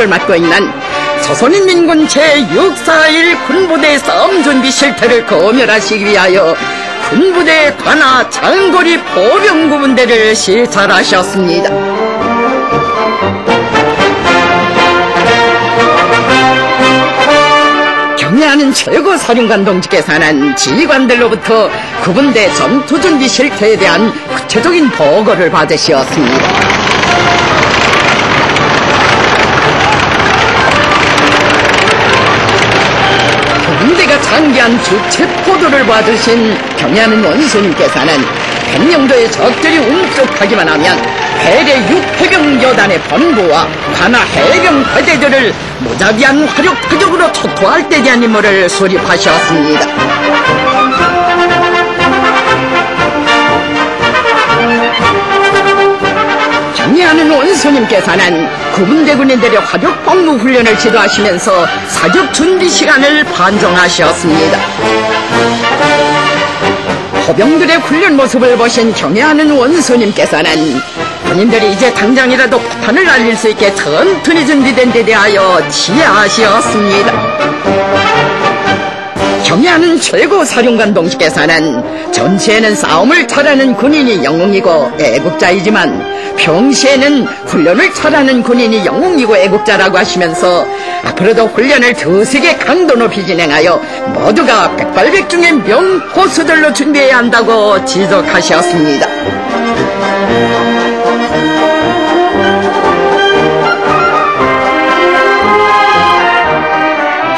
를 맡고 있는 조선인민군 제641 군부대 싸움준비 실태를 검열하시기 위하여 군부대 관하 장거리 보병부분대를 시찰하셨습니다. 경애하는 최고사령관 동지께서는 지휘관들로부터 구분대 전투준비 실태에 대한 구체적인 보고를 받으셨습니다. 군대가 장기한 주체포도를 받으신 경애하는 원수님께서는 백령도의 적들이 움쪽하기만 하면 배례 6해병 여단의 본부와 관하 해병 대대들을 무자비한 화력 타격으로 초토할 때 대한 임무를 수립하셨습니다. 경애하는 원수님께서는 구분대 군인들의 화력 복무 훈련을 지도하시면서 사격 준비 시간을 반정하셨습니다. 호병들의 훈련 모습을 보신 경애하는 원수님께서는 군인들이 이제 당장이라도 폭탄을 날릴 수 있게 튼튼히 준비된 데 대하여 지혜하시었습니다. 경애하는 최고사령관 동지께서는 전시에는 싸움을 잘하는 군인이 영웅이고 애국자이지만 평시에는 훈련을 잘하는 군인이 영웅이고 애국자라고 하시면서 앞으로도 훈련을 두세게 강도 높이 진행하여 모두가 백발백중의 명포수들로 준비해야 한다고 지적하셨습니다.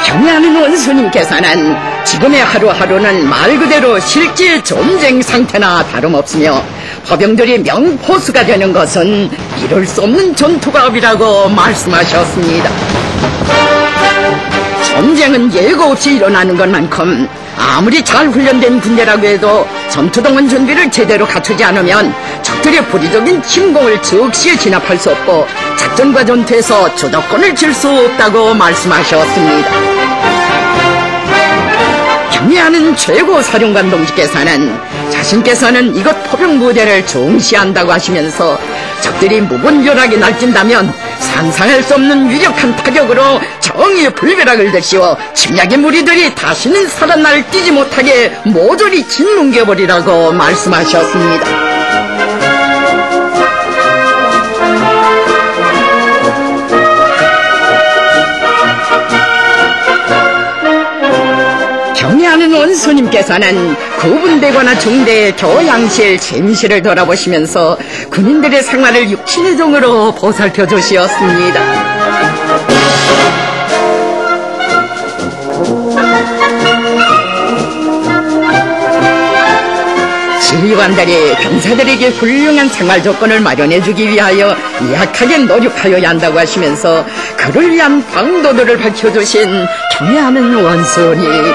경애하는 원수님께서는 지금의 하루하루는 말 그대로 실제 전쟁 상태나 다름없으며 화병들이 명포수가 되는 것은 이룰 수 없는 전투가업이라고 말씀하셨습니다. 전쟁은 예고 없이 일어나는 것만큼 아무리 잘 훈련된 군대라고 해도 전투동원 준비를 제대로 갖추지 않으면 적들의 불의적인 침공을 즉시에 진압할 수 없고 작전과 전투에서 주도권을 질 수 없다고 말씀하셨습니다. 경애하는 최고사령관 동지께서는 자신께서는 이것 포병부대를 중시한다고 하시면서 적들이 무분별하게 날뛴다면 상상할 수 없는 유력한 타격으로 정의의 불벼락을 들씌워 침략의 무리들이 다시는 살아날 뛰지 못하게 모조리 짓뭉개버리라고 말씀하셨습니다. 경애하는 원수님께서는 구분대관나 중대 교양실 침실을 돌아보시면서 군인들의 생활을 육신의 종으로 보살펴 주시었습니다. 지휘관들이 병사들에게 훌륭한 생활 조건을 마련해주기 위하여 약하게 노력하여야 한다고 하시면서 그를 위한 방도들을 밝혀주신 경애하는 원수님.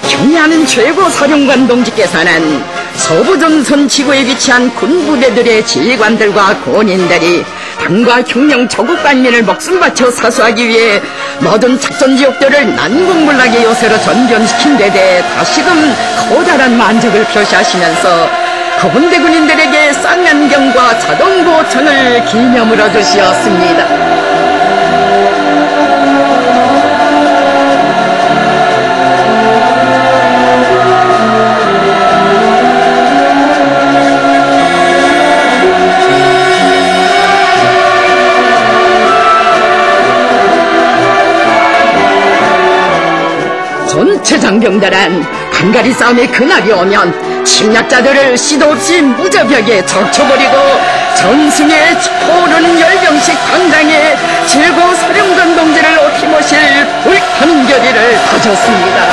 경애하는 최고사령관 동지께서는 서부전선 지구에 위치한 군부대들의 지휘관들과 군인들이 당과 혁명 조국 반민을 목숨 바쳐 사수하기 위해 모든 작전지역들을 난공불락의 요새로 전변시킨 데 대해 다시금 커다란 만족을 표시하시면서 구분대 군인들에게 쌍안경과 자동보청을 기념으로 주시었습니다. 전체 장병들은 한가리 싸움의 그날이 오면 침략자들을 시도 없이 무자비하게 적쳐버리고 전승에 짚어오르는 열병식 광장에 최고사령관 동지를 어김없이 불타는 결의를 다졌습니다.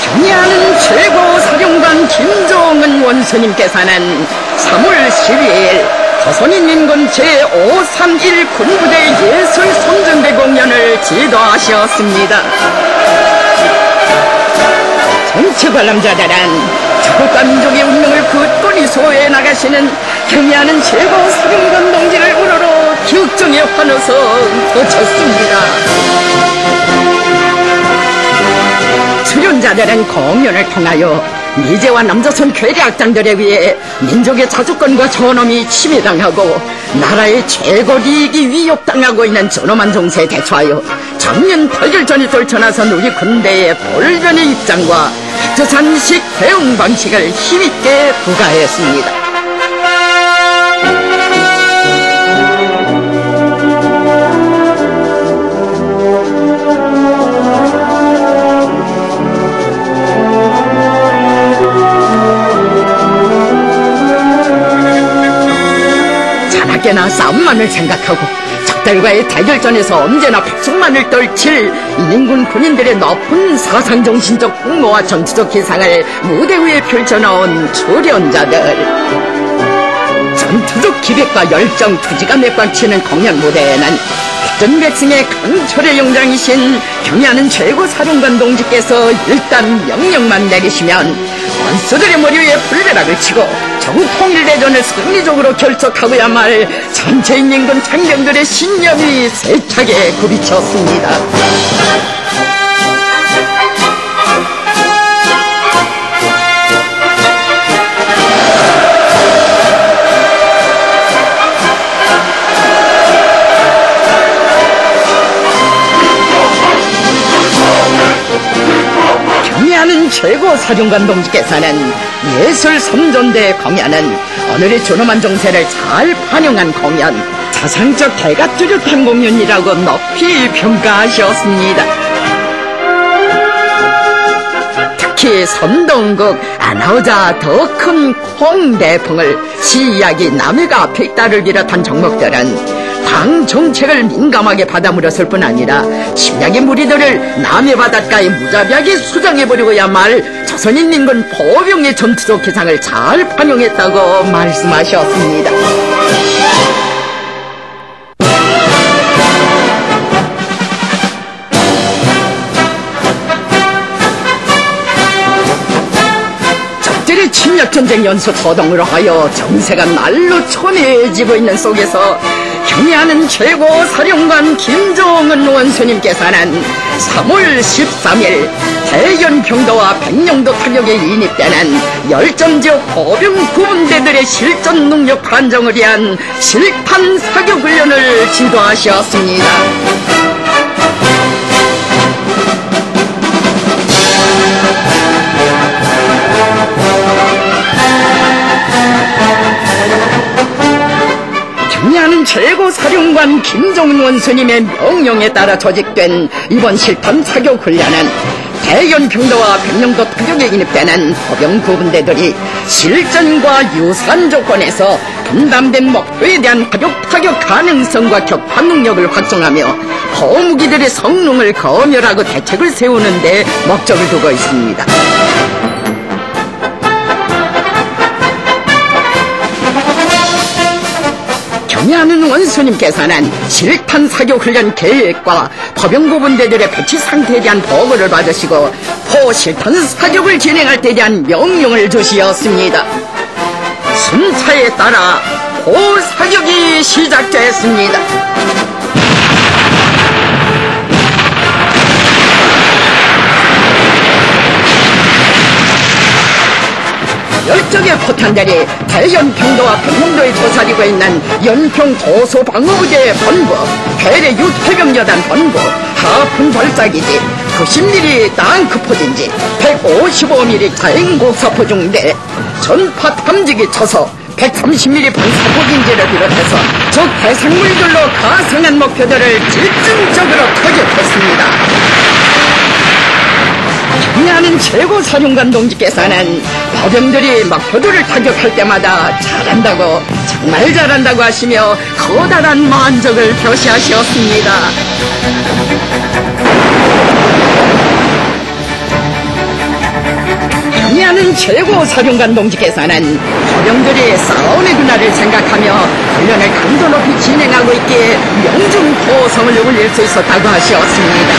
경애하는 최고사령관 김정은 원수님께서는 3월 12일 조선인민군 제531 군부대 예술 손전대 공연을 지도하셨습니다. 정치 관람자들은 조국과 민족의 운명을 굳건히 소화해 나가시는 경애하는 최고사령관 동지를 우러러 기억정의 환호성 돋쳤습니다. 차려낸 공연을 통하여 미제와 남조선 괴뢰 악장들에 의해 민족의 자주권과 존엄이 침해당하고 나라의 최고利益이 위협당하고 있는 존엄한 정세에 대처하여 정년 8개월전에 떨쳐나선 우리 군대의 볼변의 입장과 핵조산식 대응 방식을 힘있게 부과했습니다. 자나깨나 싸움만을 생각하고 적들과의 대결전에서 언제나 백성만을 떨칠 인민군 군인들의 높은 사상정신적 풍모와 전투적 기상을 무대 위에 펼쳐놓은 출연자들. 전투적 기백과 열정, 투지가 맥박치는 공연 무대에는 백전백승의 강철의 영장이신 경의하는 최고사령관 동지께서 일단 명령만 내리시면 원수들의 머리 위에 불벼락을 치고 정통일대전을 승리적으로 결석하고야 말 전체 인민군 장병들의 신념이 세차게 굽이쳤습니다. 경의하는 최고사령관 동지께서는 예술 3존대의 공연은 오늘의 존엄한 정세를 잘 반영한 공연, 사상적 대가 뚜렷한 공연이라고 높이 평가하셨습니다. 특히 선동국 아나오자 더 큰 콩대풍을 시이야기 남해가 앞에 있다를 비롯한 종목들은 당 정책을 민감하게 받아물었을 뿐 아니라 침략의 무리들을 남해 바닷가에 무자비하게 수장해버리고야 말 조선인민군 보병의 전투적 기상을 잘 반영했다고 말씀하셨습니다. 적들의 침략전쟁 연수 소동으로 하여 정세가 날로 첨예해지고 있는 속에서 경의하는 최고사령관 김정은 원수님께서는 3월 13일 대연평도와 백령도 타격에 인입되는 열전지역 보병 구분대들의 실전 능력 판정을 위한 실탄 사격 훈련을 지도하셨습니다. 경의하는 최고사령관 김정은 원수님의 명령에 따라 조직된 이번 실탄 사격 훈련은 대연평도와 백령도 타격에 인입되는 보병 구분대들이 실전과 유사한 조건에서 분담된 목표에 대한 타격 가능성과 격파 능력을 확정하며 고무기들의 성능을 검열하고 대책을 세우는 데 목적을 두고 있습니다. 경의하는 원수님께서는 실탄 사격 훈련 계획과 보병 부분대들의 배치 상태에 대한 보고를 받으시고 포실탄 사격을 진행할 때 대한 명령을 주시었습니다. 순차에 따라 포사격이 시작됐습니다. 열정의 포탄들이 대연평도와 백령도에 도사리고 있는 연평도소방어부대 본부, 괴뢰 육해병여단 본부, 하푼 발사기지, 90mm 땅크포진지, 155mm 자행곡사포 중대, 전파 탐지기 초소, 130mm 반사포진지를 비롯해서 적 해상물들로 가상한 목표들을 집중적으로 타격했습니다. 경의하는 최고사령관 동지께서는 보병들이 목표들을 타격할 때마다 잘한다고, 정말 잘한다고 하시며 커다란 만족을 표시하셨습니다. 경의하는 최고사령관 동지께서는 보병들이 싸움의 그날을 생각하며 훈련을 강도 높이 진행하고 있기에 명중포성을 올릴 수 있었다고 하셨습니다.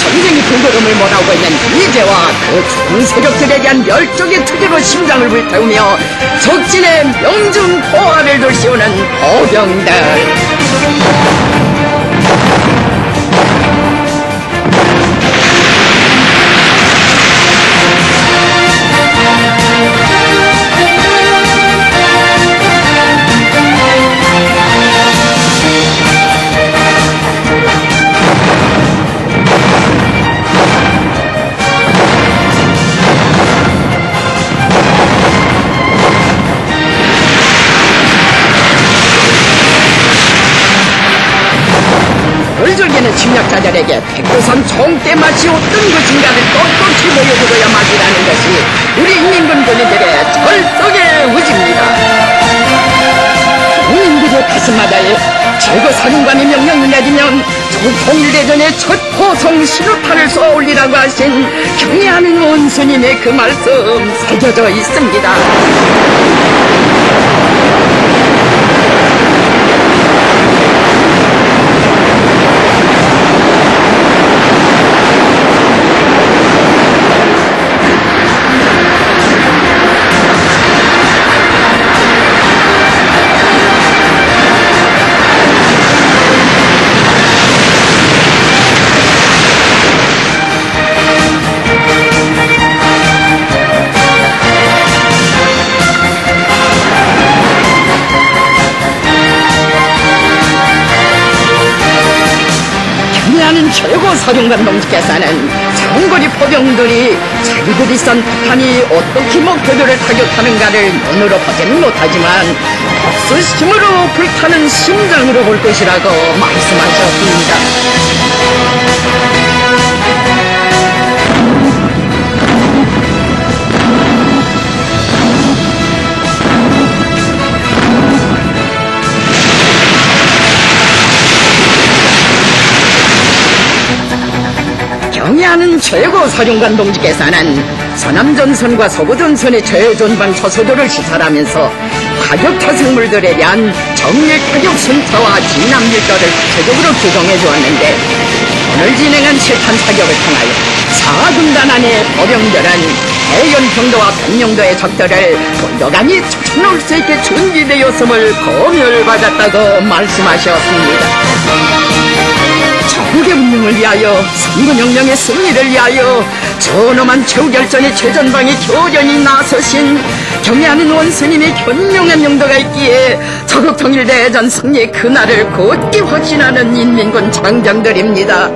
전쟁이 발걸음을 몰아오고 있는 이제와 그 좋은 세력들에 대한 멸종의 투기로 심장을 불태우며 적진의 명중 포화를 돌씌우는 보병들. 돌절개는 침략자들에게 백두산 총대 맛이 어떤 것인가를 똑똑히 보여주어야 막이라는 것이 우리 인민군 군인들의 철석의 의지입니다. 군인들의 가슴마다에 최고 사령관의 명령을 내리면 통일대전의 첫 호성 신호탄을 쏘아 올리라고 하신 경애하는 원수님의 그 말씀 새겨져 있습니다. 최고 사령관 동지께서는 장거리 포병들이 자기들이 쏜 폭탄이 어떻게 목표들을 타격하는가를 눈으로 보지는 못하지만 복수심으로 불타는 심장으로 볼 것이라고 말씀하셨습니다. 경애하는 최고 사령관 동지께서는 서남전선과 서부전선의 최전방 초소도를 시찰하면서 파격타 생물들에 대한 정밀 타격 순서와 진압 밀도를 구체적으로 규정해 주었는데 오늘 진행한 실탄 사격을 통하여 4군단 안의 보병들은 해연평도와 백령도의 적들을 본도감이 쫓아놓을 수 있게 준비되었음을 검열받았다고 말씀하셨습니다. 전국의 운명을 위하여 선군영령의 승리를 위하여 전엄한 최후결전의 최전방에 교련이 나서신 경애하는 원수님의 현명한 용도가 있기에 저국통일대전 승리의 그날을 곧게 확신하는 인민군 장병들입니다.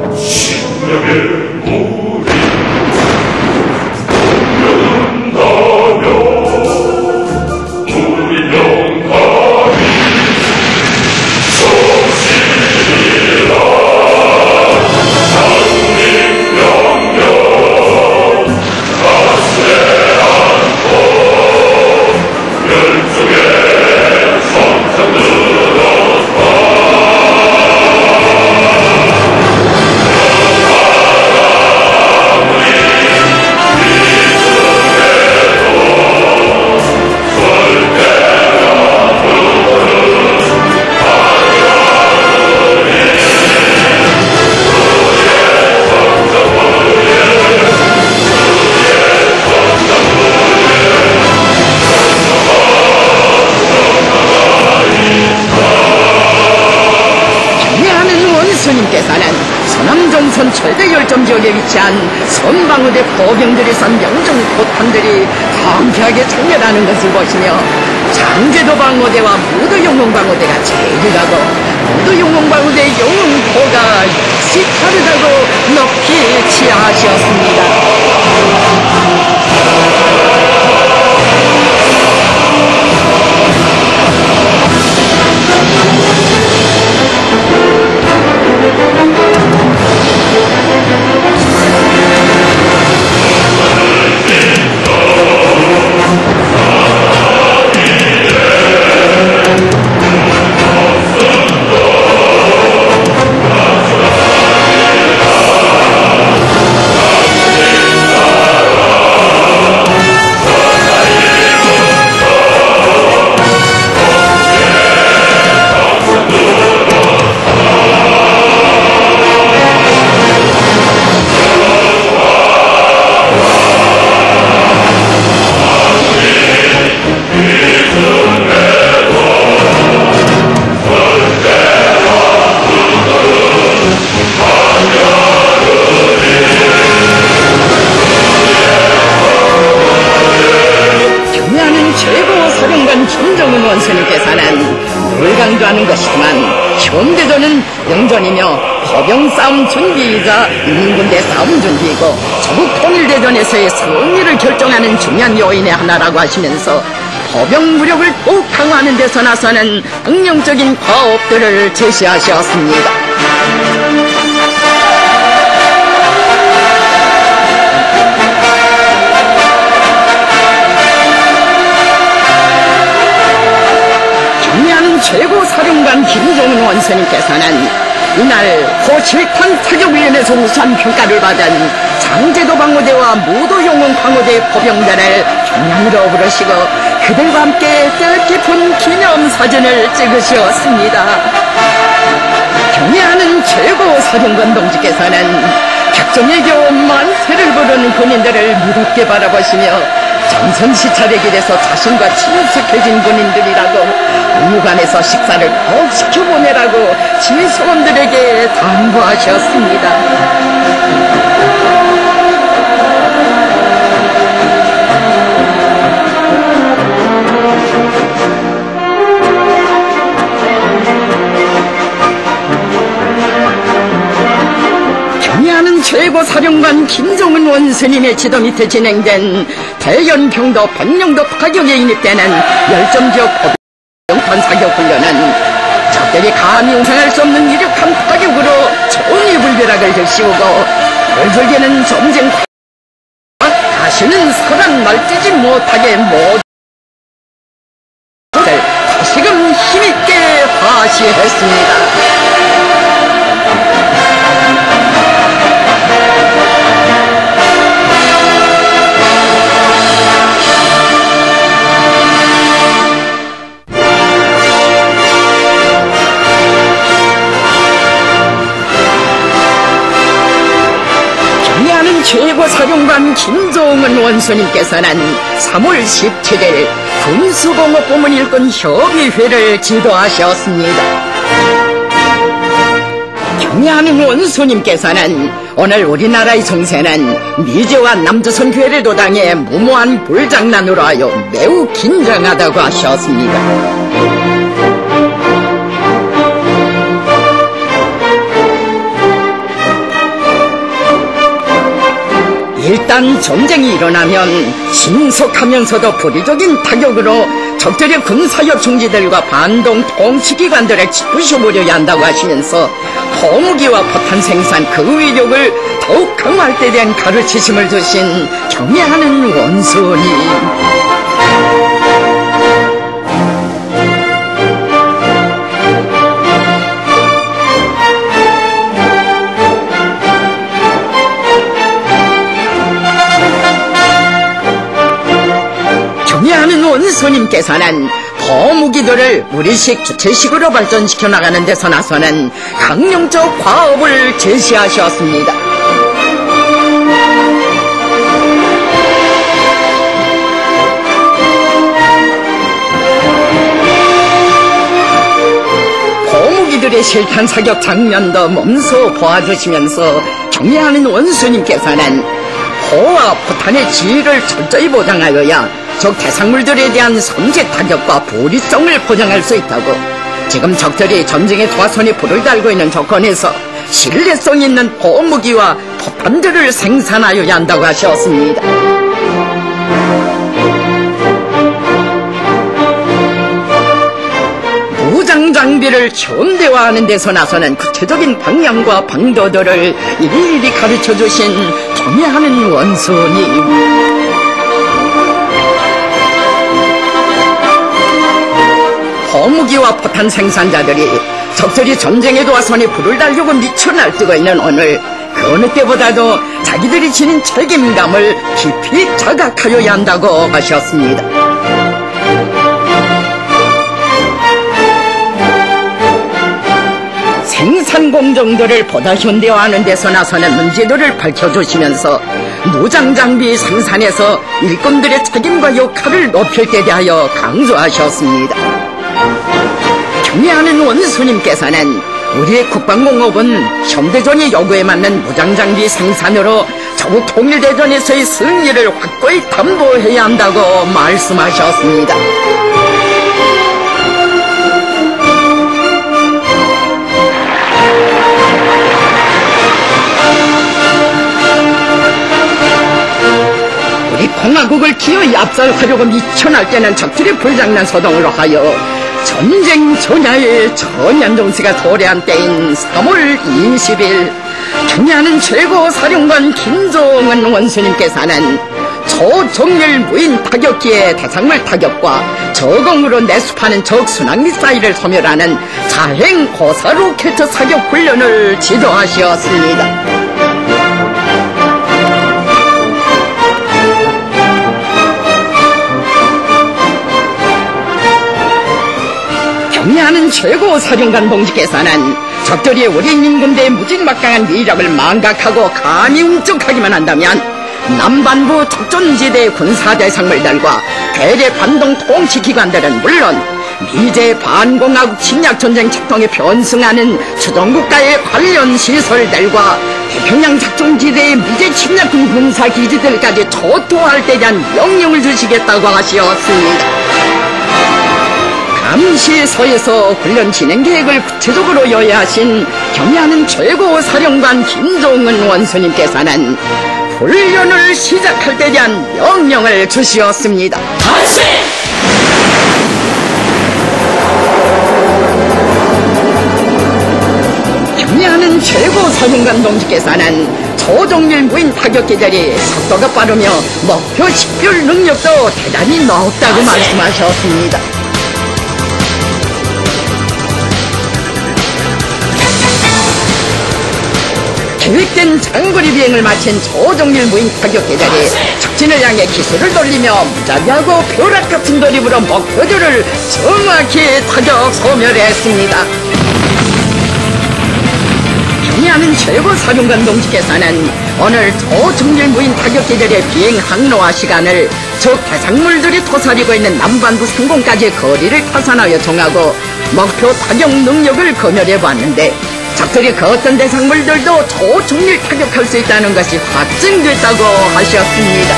원수님께서는 서남전선 최대 열점 지역에 위치한 선방어대 포병들이 쏜 명중 포탄들이 강쾌하게 청렬하는 것을 보시며 장제도 방어대와 무도용공방어대가 제일 가고 무도용공방어대의 용공포가 역시 다르다고 높이 치하하셨습니다. 첨대전은 영전이며 포병 싸움 준비이자 인민군대 싸움 준비이고 조국 통일대전에서의 승리를 결정하는 중요한 요인의 하나라고 하시면서 포병 무력을 더욱 강화하는 데서 나서는 응용적인 과업들을 제시하셨습니다. 경의하는 최고사령관 김정은 원수님께서는 이날 호실탄 타격훈련에서 우수한 평가를 받은 장제도 방어대와 무도용흥 방어대 포병단을 경량으로 부르시고 그들과 함께 뜻깊은 기념사진을 찍으셨습니다. 경의하는 최고사령관 동지께서는 격정의 겨우 만세를 부르는 군인들을 무겁게 바라보시며 정선시찰의 길에서 자신과 친숙해진 군인들이라고 국무관에서 식사를 꼭 시켜보내라고 지휘소원들에게 당부하셨습니다. 경의하는 최고사령관 김정은 원수님의 지도 밑에 진행된 대연경도 백령도 타격에 인입되는 열점지역 포병탄 사격훈련은 적들이 감히 우상할 수 없는 이력한 타격으로 정의불벼락을 들씌우고 널졸개는 전쟁 다시는 서란 날뛰지 못하게 모두 다시금 힘있게 과시했습니다. 최고사령관 김정은 원수님께서는 3월 17일 군수공업부문 일꾼 협의회를 지도하셨습니다. 경의하는 원수님께서는 오늘 우리나라의 정세는 미제와 남조선 괴뢰도 당해 무모한 불장난으로 하여 매우 긴장하다고 하셨습니다. 일단 전쟁이 일어나면 신속하면서도 불의적인 타격으로 적들의 군사력 중지들과 반동 통치기관들을 부셔버려야 한다고 하시면서 포무기와 포탄 생산 그 위력을 더욱 강화할 때 대한 가르치심을 주신 경의하는 원수님. 경의하는 원수님께서는 포무기들을 우리식 주체식으로 발전시켜 나가는 데서 나서는 강령적 과업을 제시하셨습니다. 포무기들의 실탄 사격 장면도 몸소 보아주시면서 경의하는 원수님께서는 포와 포탄의 지위를 철저히 보장하여야 적 대상물들에 대한 선제 타격과 불이성을 보장할 수 있다고 지금 적들이 전쟁의 도화선에 불을 달고 있는 조건에서 신뢰성 있는 포무기와 포탄들을 생산하여야 한다고 하셨습니다. 무장 장비를 현대화하는 데서 나서는 구체적인 방향과 방도들을 일일이 가르쳐주신 경의하는 원수님. 포무기와 포탄 생산자들이 적들이 전쟁의 도화선에 불을 달려고 미쳐 날뛰고 있는 오늘 그 어느 때보다도 자기들이 지닌 책임감을 깊이 자각하여야 한다고 하셨습니다. 생산 공정들을 보다 현대화하는 데서 나서는 문제들을 밝혀주시면서 무장장비 생산에서 일꾼들의 책임과 역할을 높일 때 대하여 강조하셨습니다. 경의하는 원수님께서는 우리의 국방공업은 현대전의 요구에 맞는 무장장비 생산으로 조국 통일대전에서의 승리를 확고히 담보해야 한다고 말씀하셨습니다. 공화국을 기어이 압살하려고 미쳐날 때는 적들이 불장난 소동으로 하여 전쟁 전야에 전현종씨가 도래한 때인 3월 20일 경야는 최고 사령관 김정은 원수님께서는 초정밀 무인 타격기의 대상물 타격과 저공으로 내수파는 적 순항 미사일을 소멸하는 자행 고사 로켓 사격 훈련을 지도하셨습니다. 경애하는 최고 사령관 동지께서는 적들이 우리 인민군대의 무진막강한 위력을 망각하고 감히 움쩍하기만 한다면 남반부 작전지대 군사대상물들과 괴뢰 반동 통치기관들은 물론 미제 반공화국 침략전쟁 책동에 편승하는 주동국가의 관련 시설들과 태평양 작전지대의 미제 침략군 군사기지들까지 초토화할 때 대한 명령을 주시겠다고 하시었습니다. 감시소에서 훈련 진행 계획을 구체적으로 요약하신 경애하는 최고 사령관 김정은 원수님께서는 훈련을 시작할 때 대한 명령을 주시었습니다. 다시! 경애하는 최고 사령관 동지께서는 초종일 무인 타격기들이 속도가 빠르며 목표 식별 능력도 대단히 높다고 말씀하셨습니다. 계획된 장거리 비행을 마친 초종일 무인 타격기들이 적진을 향해 기술을 돌리며 무자비하고 벼락 같은 돌입으로 목표들을 정확히 타격 소멸했습니다. 경애하는 최고 사령관 동지께서는 오늘 초종일 무인 타격기들의 비행 항로와 시간을 적 대상물들이 토사리고 있는 남반부 상공까지의 거리를 타산하여 정하고 목표 타격 능력을 검열해 봤는데 적들이 그 어떤 대상물들도 초종일 타격할 수 있다는 것이 확증됐다고 하셨습니다.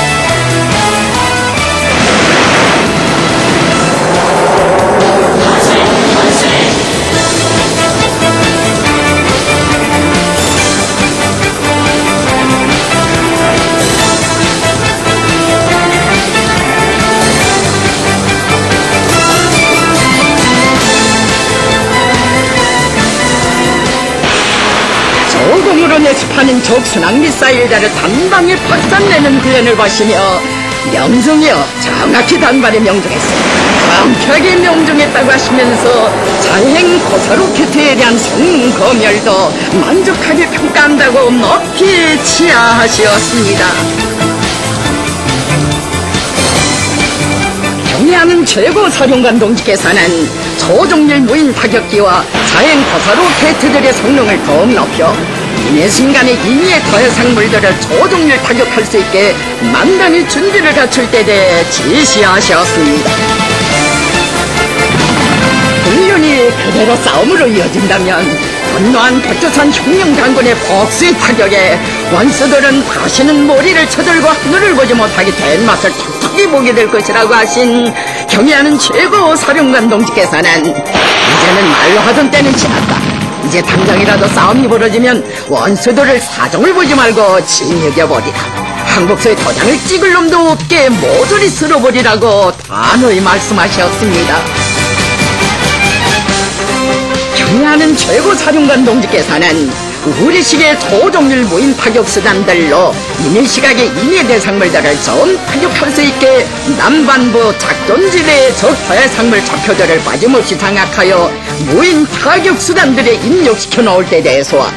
저공으로 내수파는 적 순항 미사일들을 단방에 박살내는 훈련을 보시며 명중이여 정확히 단발에 명중했습니다. 정확하게 명중했다고 하시면서 자행 고사 로켓에 대한 성능 검열도 만족하게 평가한다고 높이 치하하시었습니다. 경애하는 최고 사령관 동지께서는 초종일 무인 타격기와 자행 고사 로켓들의 성능을 더욱 높여 인해 순간에 임의의 더해상물들을 초종일 타격할 수 있게 만단히 준비를 갖출 때 대해 지시하셨습니다. 훈련이 그대로 싸움으로 이어진다면 분노한 백두산 흉령 장군의 복수의 타격에 원수들은 다시는 머리를 쳐들고 하늘을 보지 못하게 된 맛을 톡톡히 보게 될 것이라고 하신 경애하는 최고 사령관 동지께서는 이제는 말로 하던 때는 지났다. 이제 당장이라도 싸움이 벌어지면 원수들을 사정을 보지 말고 징역해버리라. 항복서에 도장을 찍을 놈도 없게 모조리 쓸어버리라고 단호히 말씀하셨습니다. 경애하는 최고 사령관 동지께서는 우리식의 초종일 무인 타격 수단들로 인일 시각의 인해 대상물들을 전 타격할 수 있게 남반부 작전지대의 적 해상물 좌표들을 빠짐없이 장악하여 무인 타격 수단들에 입력시켜 놓을 때 대해서와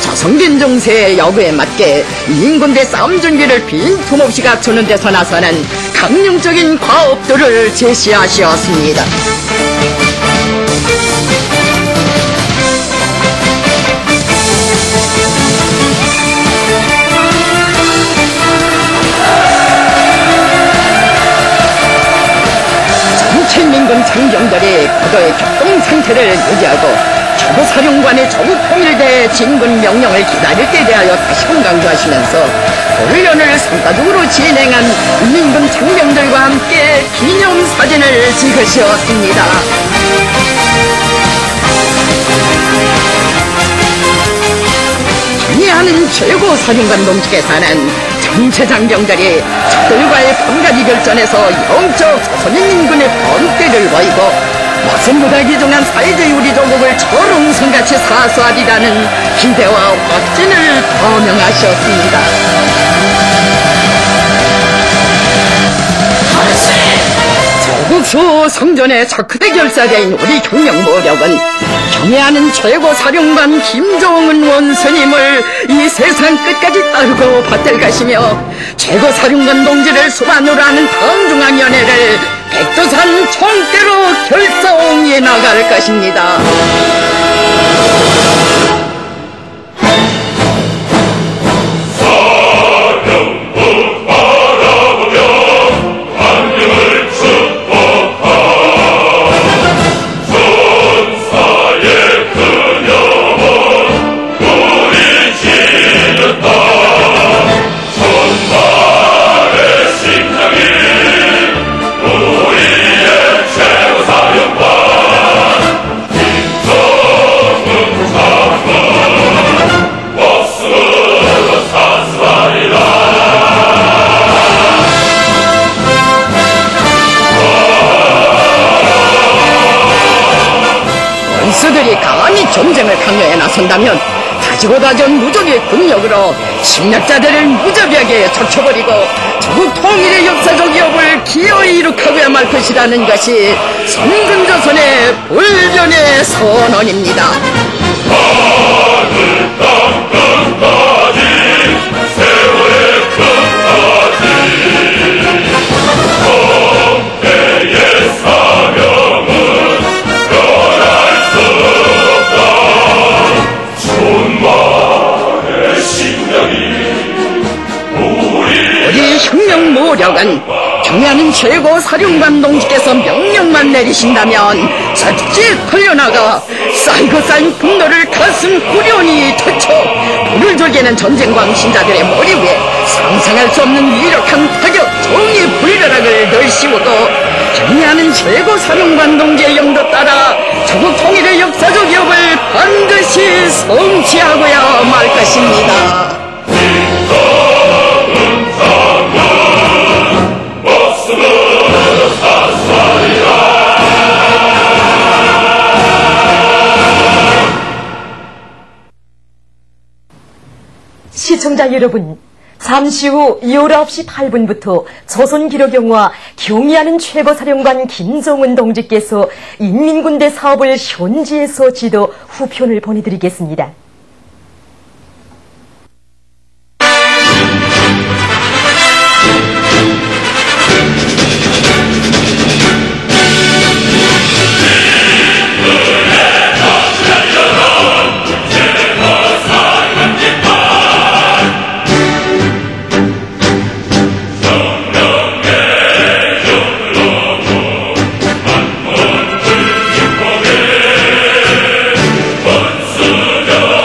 조성된 정세의 여부에 맞게 인군대 싸움 준비를 빈틈없이 갖추는 데서 나서는 강령적인 과업들을 제시하셨습니다. 전민군 장병들이 고도의 격동 상태를 유지하고 최고사령관의 조국 통일대 진군 명령을 기다릴 때 대하여 다시금 강조하시면서 훈련을 성과적으로 진행한 민군 장병들과 함께 기념사진을 찍으셨습니다. 경애하는 최고사령관 동지께서는 전체 장병들이 적들과의 한 가지 결전에서 영적 소선인 인군의 번대를 보이고 목숨보다 귀중한 사회주의 우리 조국을 초롱성같이 사수하리라는 기대와 확신을 표명하셨습니다. 조국수 성전의 척후대 결사대인 우리 혁명모력은 경애하는 최고 사령관 김정은 원스님을 이 세상 끝까지 따르고 받들 가시며 최고 사령관 동지를 수반으로 하는 당중앙위원회를 백두산 총대로 결성해 나갈 것입니다. 원수들이 강히 전쟁을 강요해 나선다면 가지고 다져온 무적의 군력으로 침략자들을 무자비하게 젖혀버리고 조국 통일의 역사적 위협을 기어이 이룩하고야 말 것이라는 것이 선근조선의 불변의 선언입니다. 우리 혁명모력은 경애하는 최고 사령관 동지께서 명령만 내리신다면 즉시 걸려나가 쌓이고 쌓인 분노를 가슴 후련히 터쳐 불을 졸개는 전쟁 광신자들의 머리 위에 상상할 수 없는 위력한 타격 정의 불벼락을 널씌우고 경애하는 최고 사령관 동지의 영도 따라 조국 통일의 역사적 위협을 반드시 성취하고야 말 것입니다. 시청자 여러분, 잠시 후 19시 8분부터 조선기록영화 경의하는 최고사령관 김정은 동지께서 인민군대 사업을 현지에서 지도 후편을 보내드리겠습니다. Go!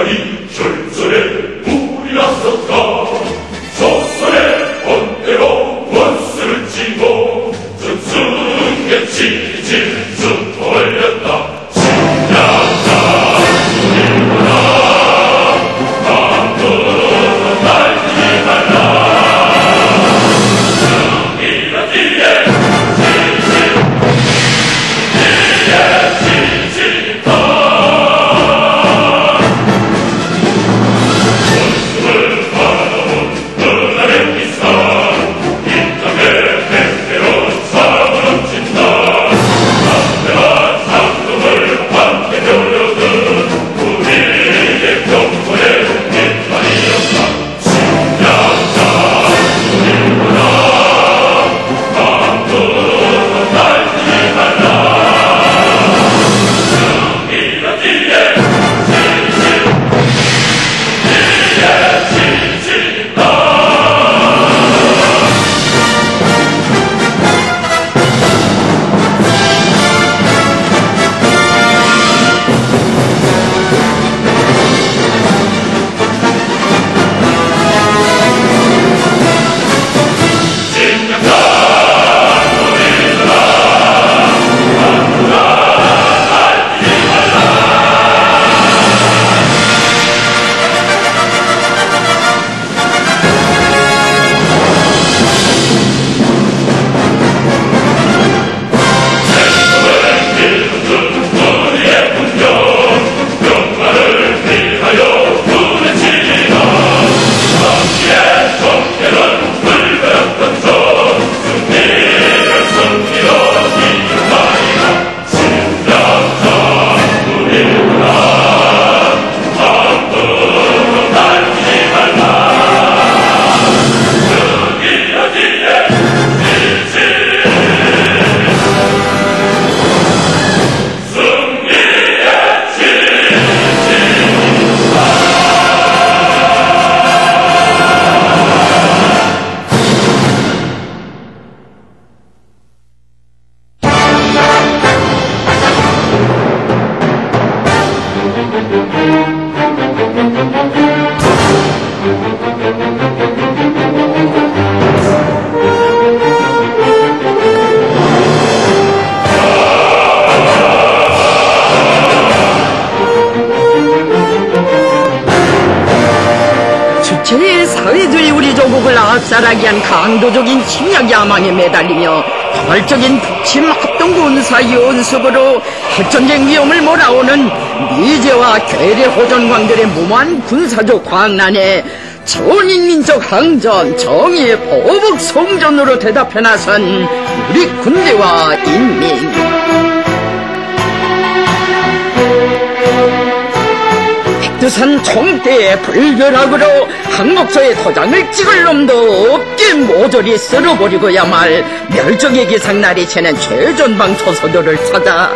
이 절전에 불이 났었다. 조선의 번대로 원수를 치고 전승의 지질 쭉 벌렸다. 신양자 우리구나. 마음껏 날리지 말라. 승리는 이에 제4회들이 우리 조국을 압살하기 위한 강도적인 침략 야망에 매달리며 포괄적인 북침 합동 군사 연습으로 핵전쟁 위험을 몰아오는 미제와 괴뢰 호전광들의 무모한 군사적 광란에 전인민족 항전 정의의 보복 성전으로 대답해 나선 우리 군대와 인민. 백두산 총대의 불벼락으로 항목서의 도장을 찍을 놈도 없게 모조리 쓸어버리고야 말 멸종의 기상날이 채는 최전방 초소들을 찾아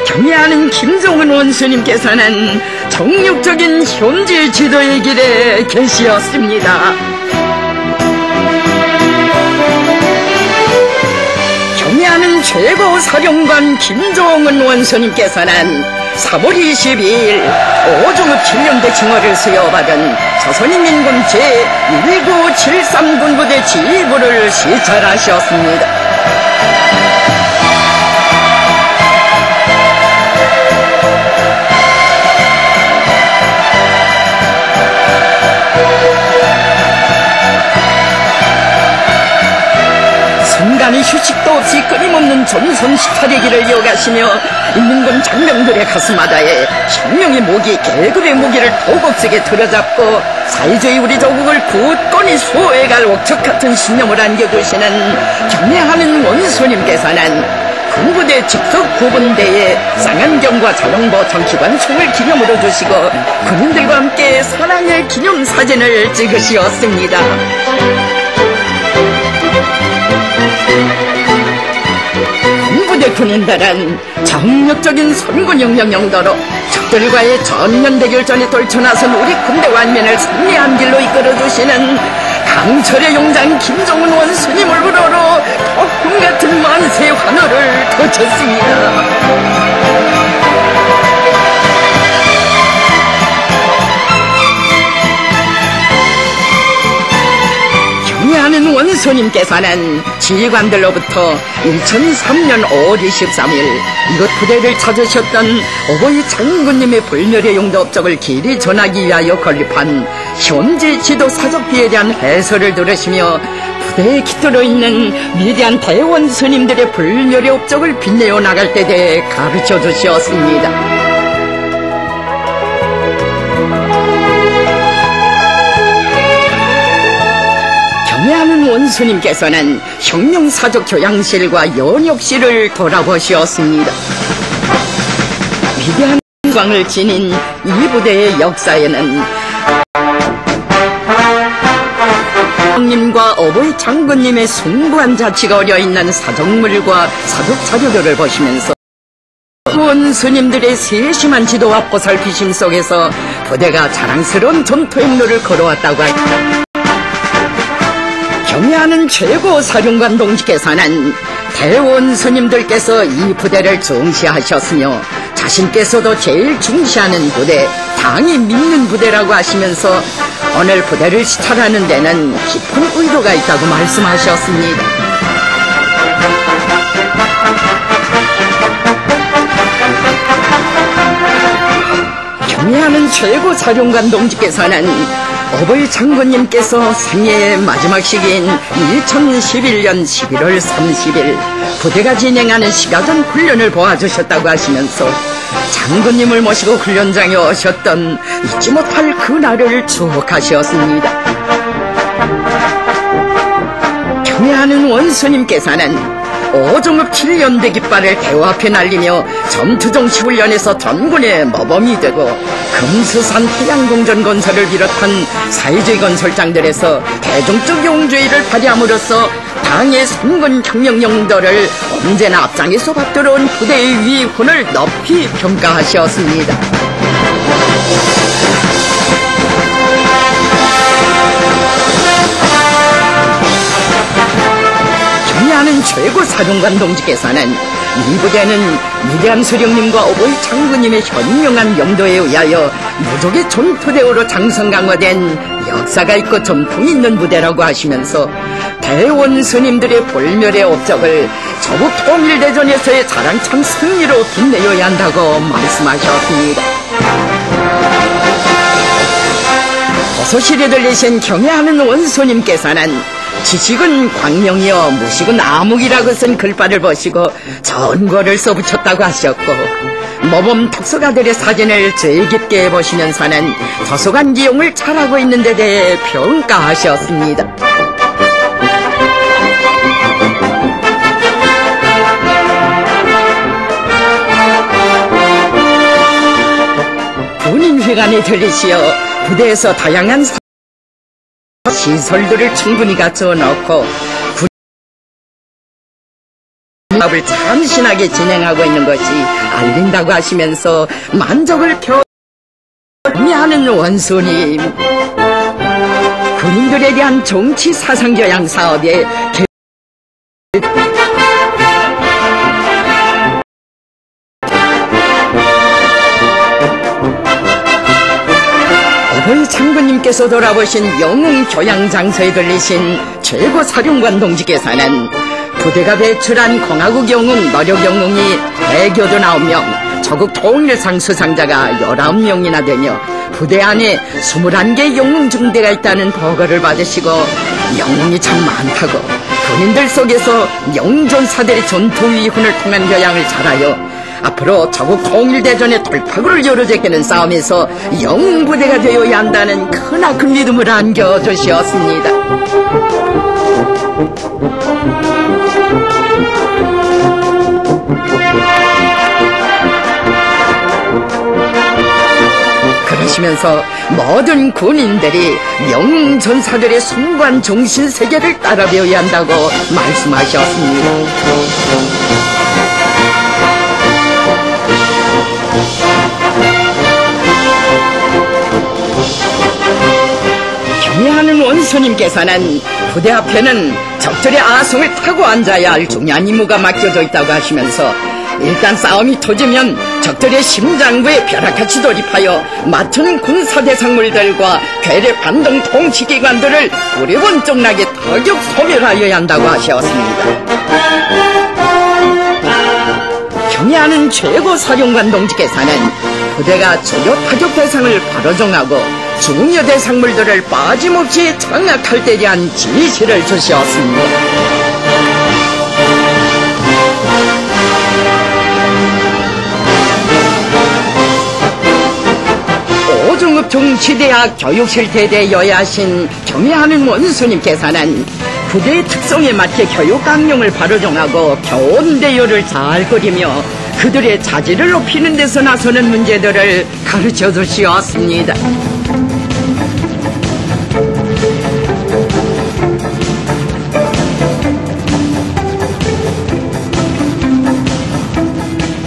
경애하는 김정은 원수님께서는 정육적인 현재 지도의 길에 계시었습니다. 경애하는 최고 사령관 김정은 원수님께서는 3월 22일 오중읍 칠령대 징화를 수여받은 조선인민군 제1973군부대 지휘부를 시찰하셨습니다. 순간의 휴식도 없이 끊임없는 전선 식탈의 이어가시며 인민군 장병들의 가슴마다에 혁명의 무기, 계급의 무기를 도곡스게 들여잡고 사회주의 우리 조국을 굳건히 수호해갈 옥석 같은 신념을 안겨주시는 경례하는 원수님께서는 군부대 직속 구분대에 쌍안경과 자동보 정기관 총을 기념으로 주시고 군인들과 함께 사랑의 기념사진을 찍으시었습니다. 군부대 군인들은 정력적인 선군영령 용도로 적들과의 전면대결전에 떨쳐나선 우리 군대 완면을 승리한 길로 이끌어주시는 강철의 용장 김정은 원수님을 우러러 폭풍 같은 만세 환호를 to쳤습니다. 원수님께서는 지휘관들로부터 2003년 5월 23일 이곳 부대를 찾으셨던 어버이 장군님의 불멸의 용도 업적을 길이 전하기 위하여 건립한 현지 지도 사적비에 대한 해설을 들으시며 부대에 깃들어 있는 위대한 대원스님들의 불멸의 업적을 빛내어 나갈 때 대해 가르쳐 주셨습니다. 경애하는 원수님께서는 혁명사적 교양실과 연역실을 돌아보셨습니다. 위대한 광을 지닌 이 부대의 역사에는 님과 어버이 장군님의 숭고한 자치가 어려있는 사적물과 사적 자료들을 보시면서 원수님들의 세심한 지도와 보살피심 속에서 부대가 자랑스러운 전투 행로를 걸어왔다고 합니다. 경애하는 최고 사령관 동지께서는 대원수님들께서 이 부대를 중시하셨으며 자신께서도 제일 중시하는 부대, 당이 믿는 부대라고 하시면서 오늘 부대를 시찰하는 데는 깊은 의도가 있다고 말씀하셨습니다. 경애하는 최고 사령관 동지께서는 어버이 장군님께서 생애의 마지막 시기인 2011년 11월 30일 부대가 진행하는 시가전 훈련을 보아주셨다고 하시면서 장군님을 모시고 훈련장에 오셨던 잊지 못할 그날을 추억하셨습니다. 경애하는 원수님께서는 오종읍 7연대 깃발을 대호 앞에 날리며 전투정치 훈련에서 전군의 모범이 되고 금수산 태양궁전 건설을 비롯한 사회주의 건설장들에서 대중적 용주의를 발휘함으로써 당의 선군 혁명 용도를 언제나 앞장에서 받들어온 부대의 위훈을 높이 평가하셨습니다. 경애하는 최고 사령관 동지께서는 이 부대는 위대한 수령님과 어버이 장군님의 현명한 영도에 의하여 무족의 전투대우로 장성강화된 역사가 있고 전통이 있는 부대라고 하시면서 대원스님들의 불멸의 업적을 조국 통일대전에서의 자랑찬 승리로 빛내어야 한다고 말씀하셨습니다. 도서실에 들리신 경애하는 원수님께서는 지식은 광명이여 무식은 암흑이라고 쓴 글발을 보시고 전거를 써붙였다고 하셨고 모범 독서가들의 사진을 제일 깊게 보시면서는 도서관 기용을 잘하고 있는 데 대해 평가하셨습니다. 군인회관에 들리시어 부대에서 다양한 시설들을 충분히 갖춰 놓고 군업을 참신하게 진행하고 있는 것이 알린다고 하시면서 만족을 표하는 원수님, 군인들에 대한 정치 사상교양 사업에 어버이 장군님께서 돌아보신 영웅 교양 장소에 들리신 최고 사령관 동지께서는 부대가 배출한 공화국 영웅, 노력 영웅이 대교도 9명, 조국 통일상 수상자가 19명이나 되며 부대 안에 21개 영웅 중대가 있다는 보고를 받으시고 영웅이 참 많다고 군인들 속에서 영웅전사들의 전투 위훈을 통한 교양을 잘하여 앞으로 조국 통일대전의 돌파구를 열어제끼는 싸움에서 영웅부대가 되어야 한다는 크나큰 믿음을 안겨주셨습니다. 그러시면서 모든 군인들이 영웅전사들의 숭고한 정신세계를 따라 배워야 한다고 말씀하셨습니다. 경애하는 원수님께서는 부대 앞에는 적들의 아성을 타고 앉아야 할 중요한 임무가 맡겨져 있다고 하시면서 일단 싸움이 터지면 적들의 심장부에 벼락같이 돌입하여 맡은 군사대상물들과 괴뢰 반동 통치기관들을 우리본쪽나게 타격 소멸하여야 한다고 하셨습니다. 경애하는 최고사령관 동지께서는 부대가 주요 타격 대상을 바로 정하고 중요 대상물들을 빠짐없이 장악할 때 대한 지시를 주셨습니다. 오중읍 정치대학 교육실태대 여야신 경애하는 원수님께서는 부대의 특성에 맞게 교육 강령을 바로 정하고 교원 대요를 잘 그리며 그들의 자질을 높이는 데서 나서는 문제들을 가르쳐 주시었습니다.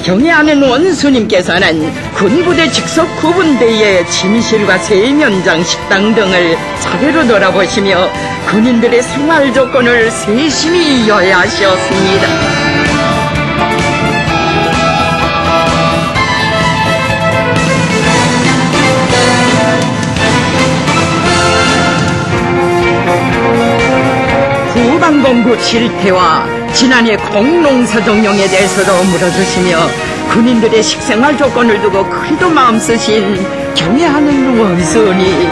경애하는 원수님께서는 군부대 직속 구분대의 침실과 세면장, 식당 등을 차례로 돌아보시며 군인들의 생활 조건을 세심히 여야하셨습니다. 후방공구 실태와 지난해 공농사정용에 대해서도 물어주시며 군인들의 식생활 조건을 두고 크게도 마음 쓰신 경애하는 원수님,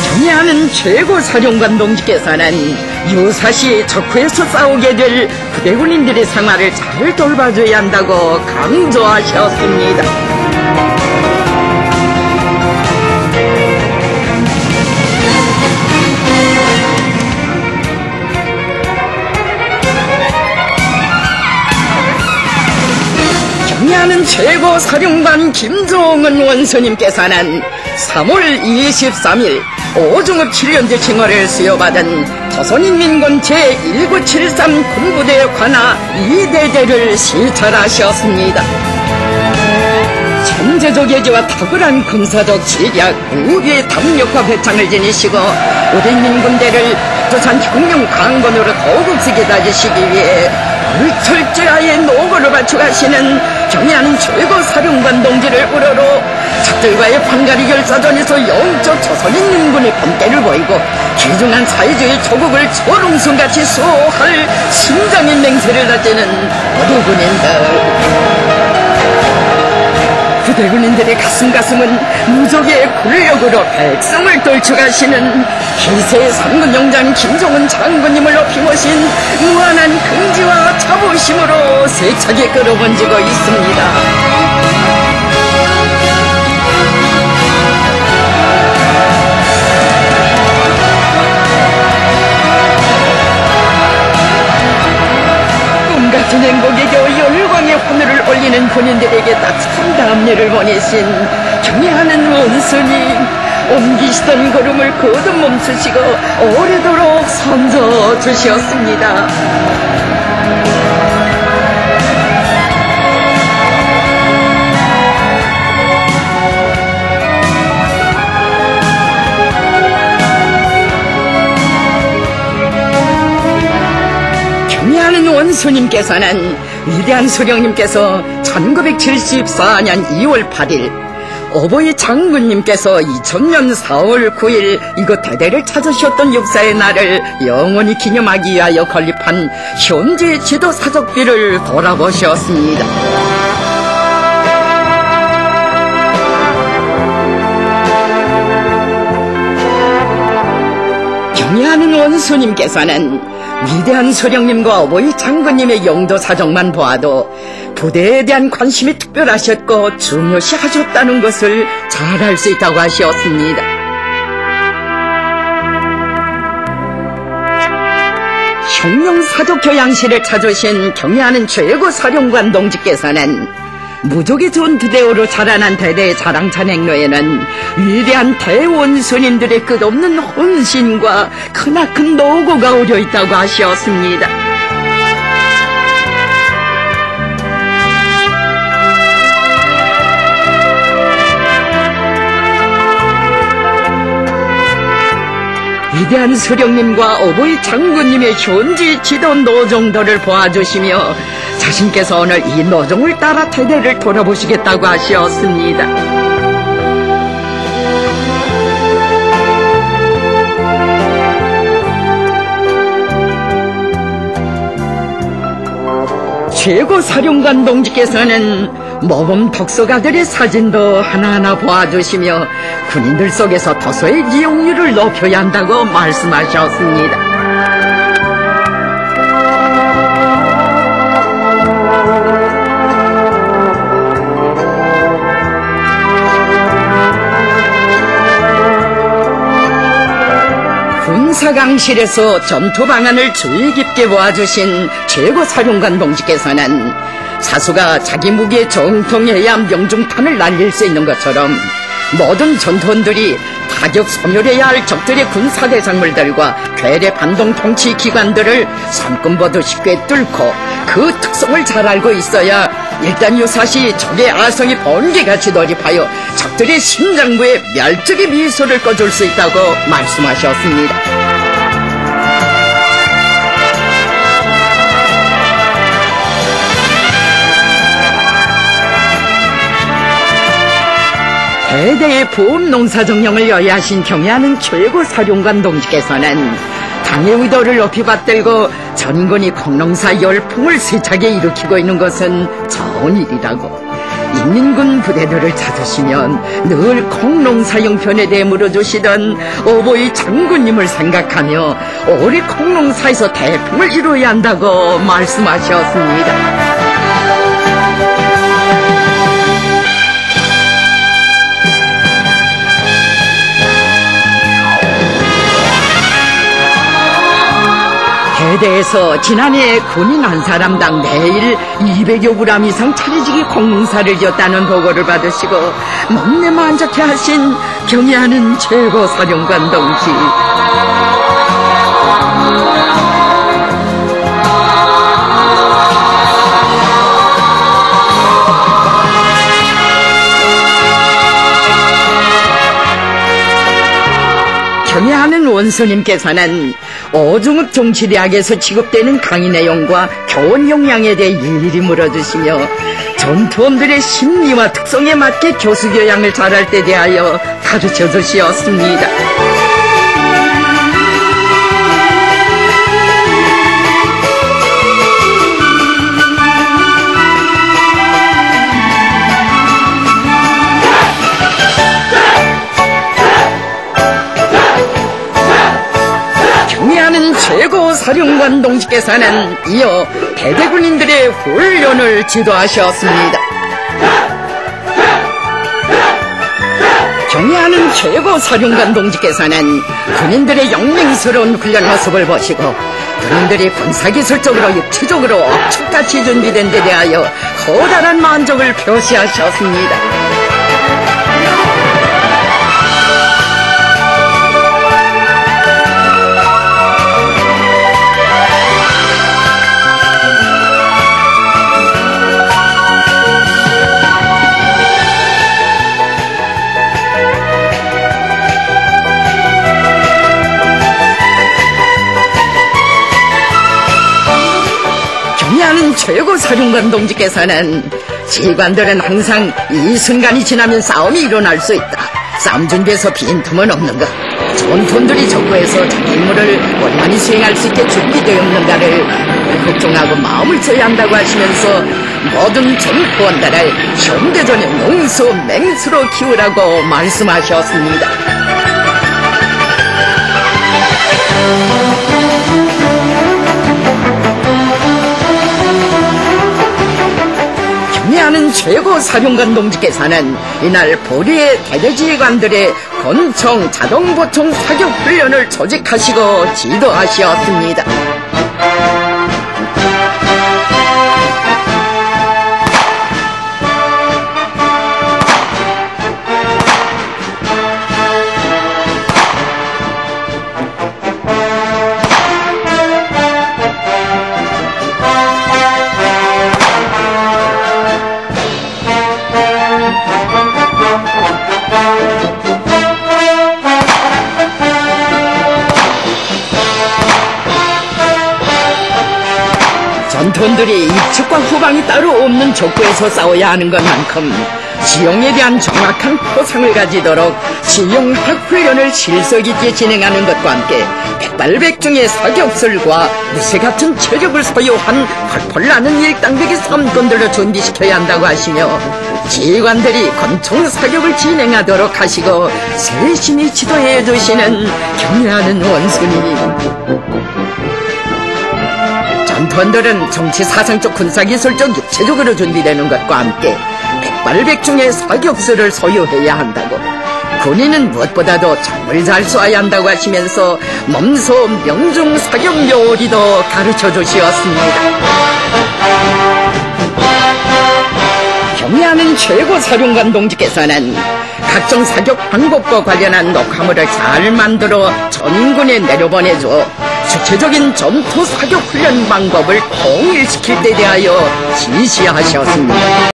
경애하는 최고사령관 동지께서는 유사시 적후에서 싸우게 될 부대군인들의 생활을 잘 돌봐줘야 한다고 강조하셨습니다. 경애하는 최고사령관 김종은 원수님께서는 3월 23일 오중읍 7년제 칭호를 수여받은 조선인민군 제1973 군부대 관하 2대대를 시찰하셨습니다. 천재적 예지와 탁월한 군사적 지략, 우위의 담력과 배짱을 지니시고 우리 민군대를 조선 혁명 강건으로 더욱 세게 다지시기 위해 철저하게 노고를 바쳐가시는 경애하는 최고사령관 동지를 우러러 적들과의 판가리 결사전에서 영적 조선인민군의 본때를 보이고 귀중한 사회주의 조국을 초롱성같이 수호할 심장인 맹세를 다지는 우리 군인들, 부대군인들의 가슴은 무적의 군력으로 백성을 떨쳐가시는 기세의 삼군영장 김종은 장군님을 높이 모신 무한한 긍지와 자부심으로 세차게 끌어번지고 있습니다. 같은 행복에 겨워 열광의 하늘을 올리는 군인들에게 따뜻한 담례를 보내신 경애하는 원수님, 옮기시던 걸음을 거듭 멈추시고 오래도록 선져 주셨습니다. 경애하는 원수님께서는 위대한 수령님께서 1974년 2월 8일, 어버이 장군님께서 2000년 4월 9일 이곳 대대를 찾으셨던 역사의 날을 영원히 기념하기 위하여 건립한 현재 지도 사적비를 돌아보셨습니다. 경애하는 원수님께서는 위대한 수령님과 어버이 장군님의 영도 사정만 보아도 부대에 대한 관심이 특별하셨고 중요시 하셨다는 것을 잘 알 수 있다고 하셨습니다. 혁명 사족 교양실을 찾으신 경애하는 최고사령관 동지께서는 무적의 전투대오로 자라난 대대의 자랑찬 행로에는 위대한 대원수님들의 끝없는 헌신과 크나큰 노고가 어려 있다고 하셨습니다. 위대한 수령님과 어버이 장군님의 현지 지도 노정도를 보아주시며 자신께서 오늘 이 노종을 따라 대대를 돌아보시겠다고 하시었습니다. 최고 사령관 동지께서는 모범 독서가들의 사진도 하나하나 보아주시며 군인들 속에서 도서의 이용률을 높여야 한다고 말씀하셨습니다. 군사강실에서 전투 방안을 주의 깊게 보아주신 최고 사령관 동지께서는 사수가 자기 무기에 정통해야 명중탄을 날릴 수 있는 것처럼 모든 전투원들이 타격 소멸해야 할 적들의 군사 대상물들과 괴뢰 반동 통치 기관들을 손금보도 쉽게 뚫고 그 특성을 잘 알고 있어야 일단 유사시 적의 아성이 번개같이 돌입하여 적들의 심장부에 멸적의 미소를 꺼줄 수 있다고 말씀하셨습니다. 대대의 보험농사정령을 여야하신 경애하는 최고 사령관 동지께서는 당의 의도를 높이 받들고 전군이 콩농사 열풍을 세차게 일으키고 있는 것은 좋은 일이라고, 인민군 부대들을 찾으시면 늘 콩농사 형편에 대해 물어주시던 어버이 장군님을 생각하며 올해 콩농사에서 대풍을 이루어야 한다고 말씀하셨습니다. 대대에서 지난해 군인 한 사람당 매일 200여 그램 이상 차례지기 콩농사를 지었다는 보고를 받으시고 먹내 만족해 하신 경애하는 최고 사령관 동지. 경애하는 원수님께서는 오중읍 종치대학에서 취급되는 강의 내용과 교원 역량에 대해 일일이 물어주시며 전투원들의 심리와 특성에 맞게 교수 교양을 잘할 때 대하여 가르쳐 주시었습니다. 최고 사령관 동지께서는 이어 대대군인들의 훈련을 지도하셨습니다. 경애하는 최고 사령관 동지께서는 군인들의 영맹스러운 훈련 모습을 보시고 군인들이 군사기술적으로 육체적으로 억축같이 준비된 데 대하여 커다란 만족을 표시하셨습니다. 최고 사령관 동지께서는 지휘관들은 항상 이 순간이 지나면 싸움이 일어날 수 있다, 싸움 준비에서 빈틈은 없는 것, 전투원들이 적구에서 자기 임무를 원만히 수행할 수 있게 준비되어 없는가를 걱정하고 마음을 써야 한다고 하시면서 모든 전투원들을 현대전의 농수 맹수로 키우라고 말씀하셨습니다. 경애하는 최고 사령관 동지께서는 이날 보리의 대대지휘관들의 권총 자동보총 사격 훈련을 조직하시고 지도하셨습니다. 전투원들이 입측과 후방이 따로 없는 족구에서 싸워야 하는 것만큼 지형에 대한 정확한 포상을 가지도록 지형학 훈련을 실속 있게 진행하는 것과 함께 백발백중의 사격술과 무쇠 같은 체력을 소유한 펄펄 나는 일당백의 삼권들로 준비시켜야 한다고 하시며 지휘관들이 권총 사격을 진행하도록 하시고 세심히 지도해 주시는 경애하는 원수님. 전투원들은 정치 사상적 군사기술적 육체적으로 준비되는 것과 함께 백발백중의 사격술을 소유해야 한다고, 군인은 무엇보다도 총을 잘 쏘아야 한다고 하시면서 몸소 명중 사격 요리도 가르쳐 주시었습니다. 경애하는 최고 사령관 동지께서는 각종 사격 방법과 관련한 녹화물을 잘 만들어 전인군에 내려보내줘 구체적인 전투 사격 훈련 방법을 통일시킬 데 대하여 지시하셨습니다.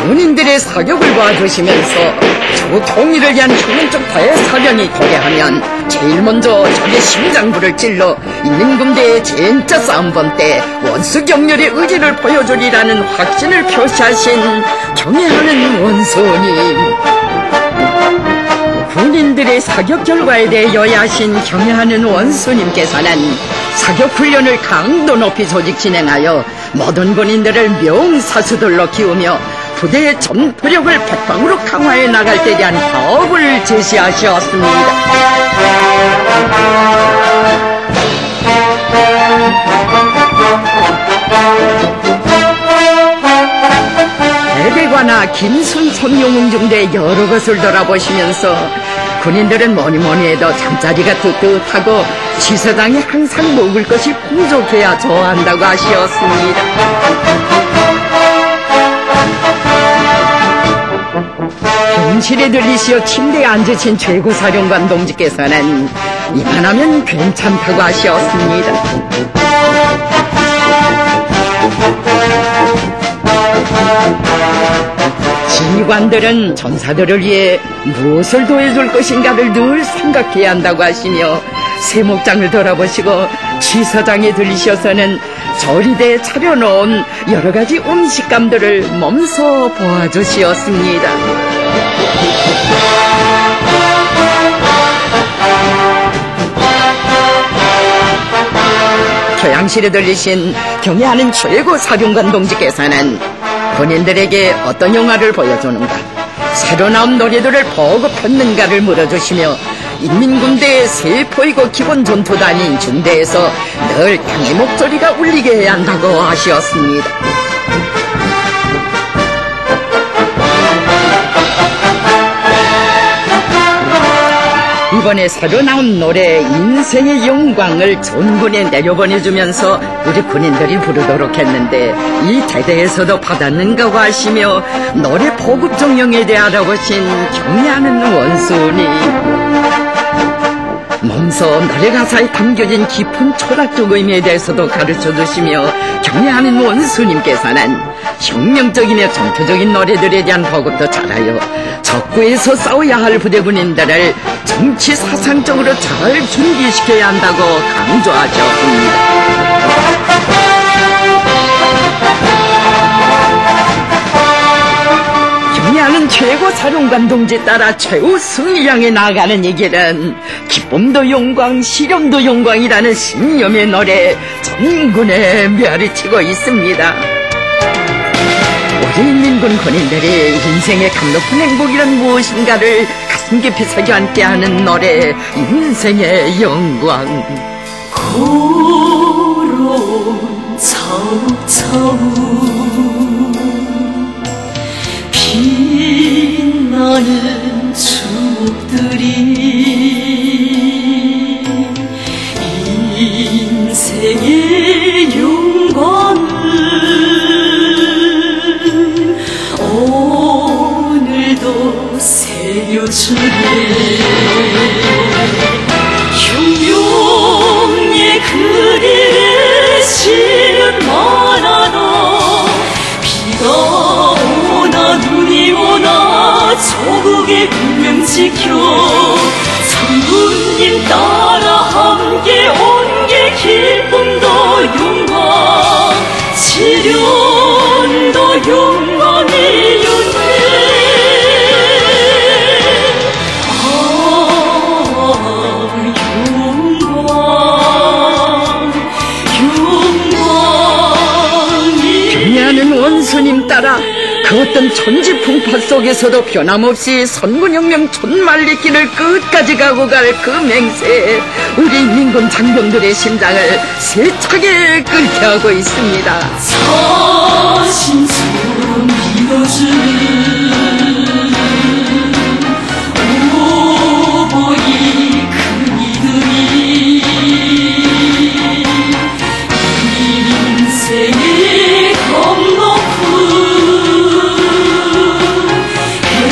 군인들의 사격을 봐주시면서 주 통일을 위한 혁명적 대사령이 도래하면 제일 먼저 적의 심장부를 찔러 인민군대의 진짜 싸움범 때 원수 격렬의 의지를 보여주리라는 확신을 표시하신 경애하는 원수님. 군인들의 사격 결과에 대해 여야하신 경애하는 원수님께서는 사격훈련을 강도 높이 조직 진행하여 모든 군인들을 명사수들로 키우며 부대의 전투력을 백방으로 강화해 나갈 때 대한 법을 제시하셨습니다. 대대관아 김순천 용웅 중대 여러 것을 돌아보시면서 군인들은 뭐니뭐니 해도 잠자리가 뜨뜻하고 지사당에 항상 먹을 것이 풍족해야 좋아한다고 하시었습니다. 병실에 들리시어 침대에 앉으신 최고사령관 동지께서는 이만하면 괜찮다고 하시었습니다. 지휘관들은 전사들을 위해 무엇을 도와줄 것인가를 늘 생각해야 한다고 하시며 세목장을 돌아보시고 지사장에 들리셔서는 조리대에 차려놓은 여러가지 음식감들을 몸소 보아주시었습니다. 교양실에 들리신 경애하는 최고 사령관 동지께서는 군인들에게 어떤 영화를 보여주는가, 새로 나온 노래들을 보고 폈는가를 물어주시며 인민군대의 세포이고 기본 전투단인 중대에서 늘 경의 목소리가 울리게 해야 한다고 하시었습니다. 이번에 새로 나온 노래 인생의 영광을 전군에 내려보내주면서 우리 군인들이 부르도록 했는데 이 대대에서도 받았는가 하시며 노래 보급 정령에 대해 알아보신 경애하는 원수님. 몸소 노래 가사에 담겨진 깊은 철학적 의미에 대해서도 가르쳐주시며 경애하는 원수님께서는 혁명적이며 전투적인 노래들에 대한 보급도 잘하여 적구에서 싸워야 할 부대 군인들을 정치 사상적으로 잘 준비시켜야 한다고 강조하셨습니다. 경애하는 최고 사령관 동지 따라 최후 승리 향해 나아가는 이 길은 기쁨도 영광, 시련도 영광이라는 신념의 노래 전군에 메아리치고 있습니다. 우리 인민군 군인들이 인생의 감높은 행복이란 무엇인가를 가슴 깊이 새겨 앉게 하는 노래 인생의 영광. 고로운 차우차우 빛나는 추억들이 인생의 영광을 오늘도 새겨주네. 흉흉 조국의 운명 지켜 장군님 따라 함께 온 게 기쁨도 영광 시련도 영광이었네. 경애하는 원수님 따라 그 어떤 천지풍파 속에서도 변함없이 선군혁명 촌말리길을 끝까지 가고 갈 그 맹세에 우리 민군 장병들의 심장을 세차게 끓게 하고 있습니다. 사신처럼 믿어준 오보이 큰 이들이 인생의 검높은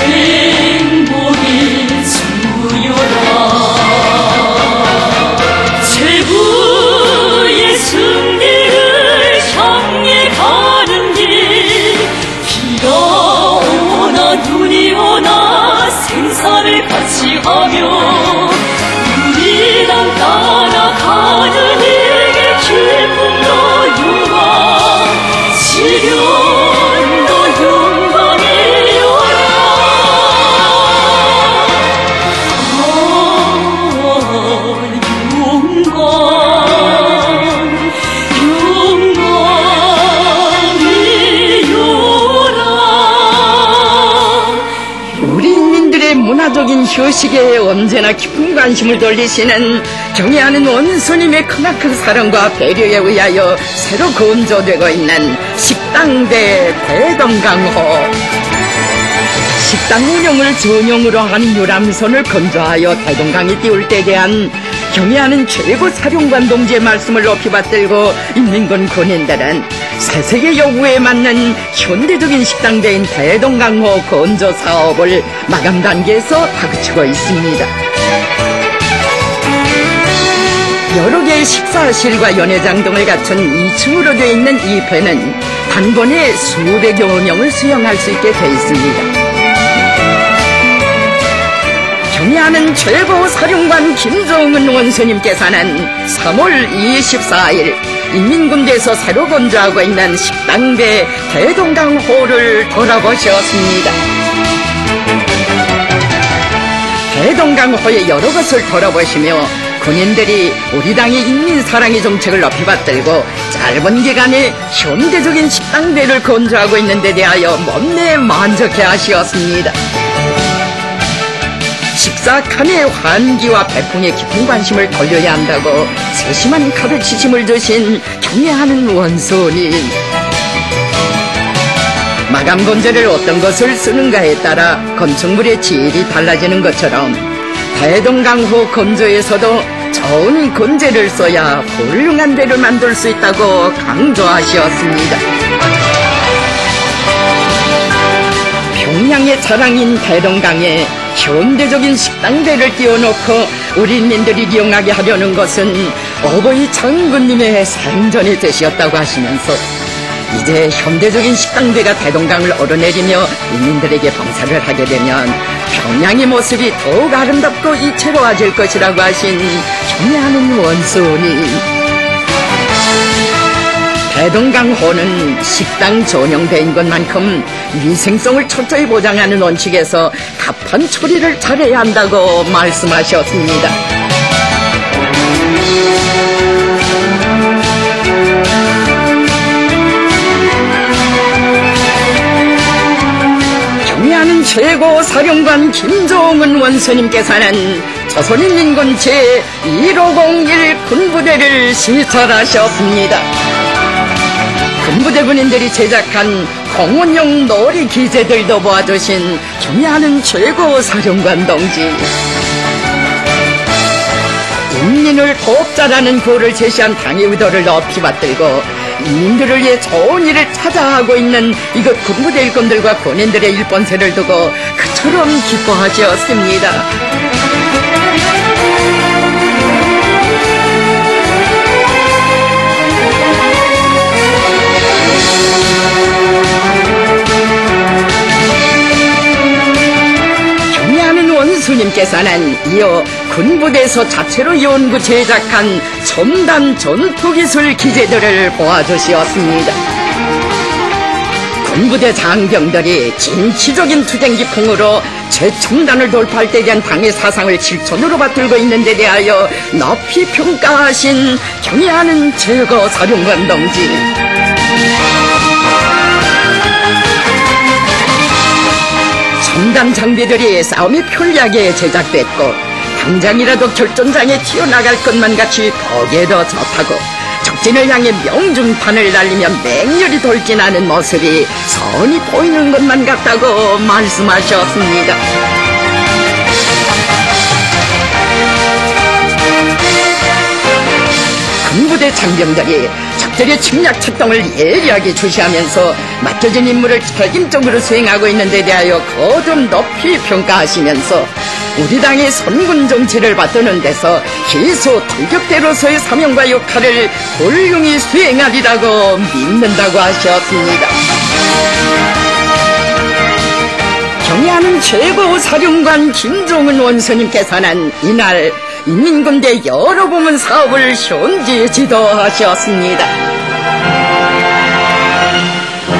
행복의 주여라. 최고의 승리를 향해 가는 길 비가 오나 눈이 오나 생사를 같이 하며 우리 당 따라가는 이게 기쁨도 영광 시련도 영광이여라. 우리 인민들의 문화적인 휴식에 언제나 깊은 관심을 돌리시는 경애하는 원수님의 크나큰 사랑과 배려에 의하여 새로 건조되고 있는 식당대 대동강호. 식당 운영을 전용으로 한 유람선을 건조하여 대동강에 띄울 때에 대한 경애하는 최고 사령관 동지의 말씀을 높이 받들고 인민군 군인들은 새세계 요구에 맞는 현대적인 식당대인 대동강호 건조 사업을 마감 단계에서 다그치고 있습니다. 여러 개의 식사실과 연회장 등을 갖춘 2층으로 되어 있는 이 배는 단번에 수백여 명을 수용할 수 있게 되어 있습니다. 경애하는 최고 사령관 김정은 원수님께서는 3월 24일 인민군대에서 새로 건조하고 있는 식당배 대동강호를 돌아보셨습니다. 대동강호의 여러 것을 돌아보시며 군인들이 우리 당의 인민사랑의 정책을 높이 받들고 짧은 기간에 현대적인 식당배를 건조하고 있는 데 대하여 못내 만족해 하시었습니다. 식사칸의 환기와 배풍에 깊은 관심을 돌려야 한다고 세심한 가르치심을 주신 경애하는 원수님. 마감 건조를 어떤 것을 쓰는가에 따라 건축물의 질이 달라지는 것처럼 대동강호 건조에서도 좋은 건재를 써야 훌륭한 배를 만들 수 있다고 강조하셨습니다. 평양의 자랑인 대동강에 현대적인 식당대를 띄워놓고 우리 인민들이 이용하게 하려는 것은 어버이 장군님의 생전의 뜻이었다고 하시면서 이제 현대적인 식당대가 대동강을 오르내리며 인민들에게 봉사를 하게 되면 평양의 모습이 더욱 아름답고 이채로워질 것이라고 하신 경애하는 원수님. 대동강호는 식당 전용대인 것만큼 위생성을 철저히 보장하는 원칙에서 갑판 처리를 잘해야 한다고 말씀하셨습니다. 경애하는 최고 사령관 김정은 원수님께서는 조선인민군 제1501 군부대를 시찰하셨습니다. 군부대 군인들이 제작한 공원용 놀이 기재들도 모아주신 경애하는 최고 사령관 동지. 인민을 돕자라는 구호를 제시한 당의 의도를 높이 받들고 인민들을 위해 좋은 일을 찾아 하고 있는 이곳 군부대 일꾼들과 군인들의 일본세를 두고 그처럼 기뻐하셨습니다. 원수님께서는 이어 군부대에서 자체로 연구 제작한 첨단 전투기술 기재들을 보아주시었습니다. 군부대 장병들이 진취적인 투쟁 기풍으로 최첨단을 돌파할 때 대한 당의 사상을 실천으로 받들고 있는 데 대하여 높이 평가하신 경애하는 최고 사령관 동지, 첨단 장비들이 싸움에 편리하게 제작됐고 당장이라도 결전장에 튀어나갈 것만 같이 덕에도 좋다고 적진을 향해 명중탄을 날리며 맹렬히 돌진하는 모습이 선이 보이는 것만 같다고 말씀하셨습니다. 군부대 장병들이 적들의 침략策동을 예리하게 주시하면서 맡겨진 임무를 책임적으로 수행하고 있는 데 대하여 거듭 높이 평가하시면서 우리 당의 선군 정치를 받드는 데서 기소 돌격대로서의 사명과 역할을 훌륭히 수행하리라고 믿는다고 하셨습니다. 경애하는 최고 사령관 김종은 원수님께서는 이날 인민군대 여러 부문 사업을 현지 지도하셨습니다.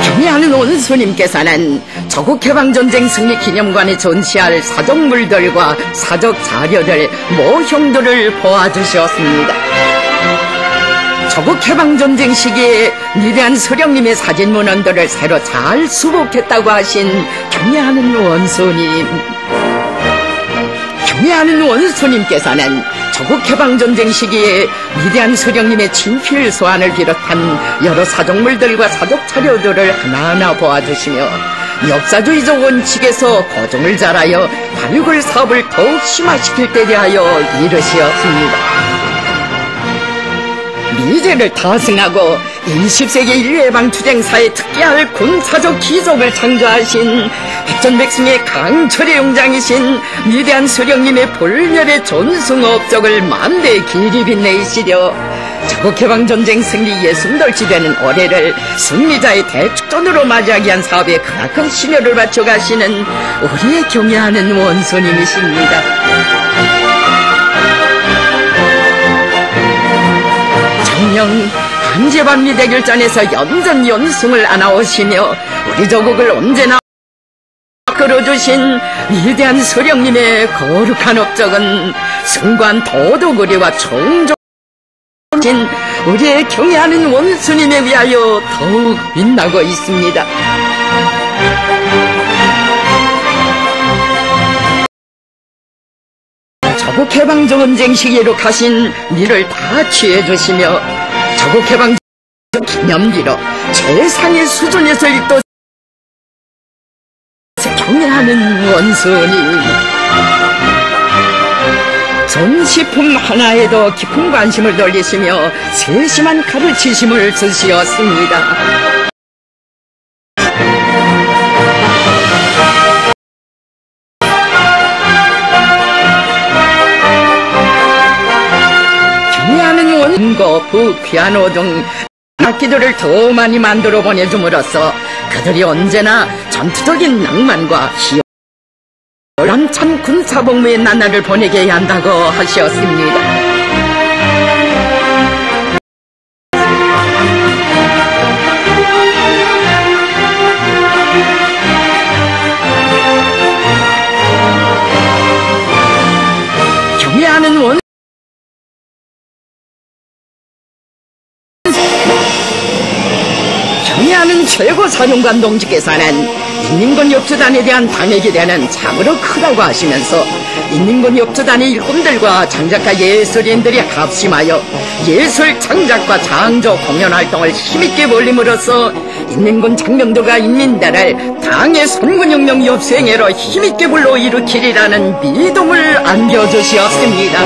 경애하는 원수님께서는 조국해방전쟁 승리 기념관에 전시할 사적물들과 사적 자료들, 모형들을 보아주셨습니다. 조국해방전쟁 시기에 위대한 서령님의 사진 문헌들을 새로 잘 수록했다고 하신 경애하는 원수님. 경애하는 원수님께서는 조국해방전쟁 시기에 위대한 서령님의 친필 소환을 비롯한 여러 사적물들과 사적 자료들을 하나하나 보아주시며 역사주의적 원칙에서 고정을 잘하여 발굴 사업을 더욱 심화시킬 때 대하여 이르시었습니다. 미래를 타승하고 20세기 인류해방투쟁사에 특기할 군사적 기적을 창조하신 백전백승의 강철의 용장이신 위대한 서령님의 볼멸의 전승 업적을 만대 길이 빛내시려 조국해방전쟁 승리 60돌치 되는 올해를 승리자의 대축전으로 맞이하기 위한 사업에 크나큰 심혈을 바쳐가시는 우리의 경애하는 원수님이십니다. 정녕 한제반미 대결전에서 연전 연승을 안아오시며 우리 조국을 언제나 끌어주신 위대한 서령님의 거룩한 업적은 승관 도덕의리와 청정신 우리의 경애하는 원수님에 위하여 더욱 빛나고 있습니다. 조국해방전쟁 시기로 가신 미를 다 취해주시며 조국해방 기념비로 최상의 수준에서 일도 경애하는 원수님. 전시품 하나에도 깊은 관심을 돌리시며 세심한 가르치심을 쓰시었습니다. 경애하는 원고, 북, 피아노 등 악기들을 더 많이 만들어 보내줌으로써 그들이 언제나 전투적인 낭만과 희열한 군사복무의 나날을 보내게 해야 한다고 하셨습니다. 경애하는 원 경애하는 최고 사령관 동지께서는 인민군 역주단에 대한 당의 기대는 참으로 크다고 하시면서 인민군 역주단의 일꾼들과 장작가 예술인들이 합심하여 예술 창작과 창조 공연 활동을 힘있게 벌림으로써 인민군 장병들과 인민대를 당의 선군혁명 엽수행해로 힘있게 불러일으키리라는 믿음을 안겨주시었습니다.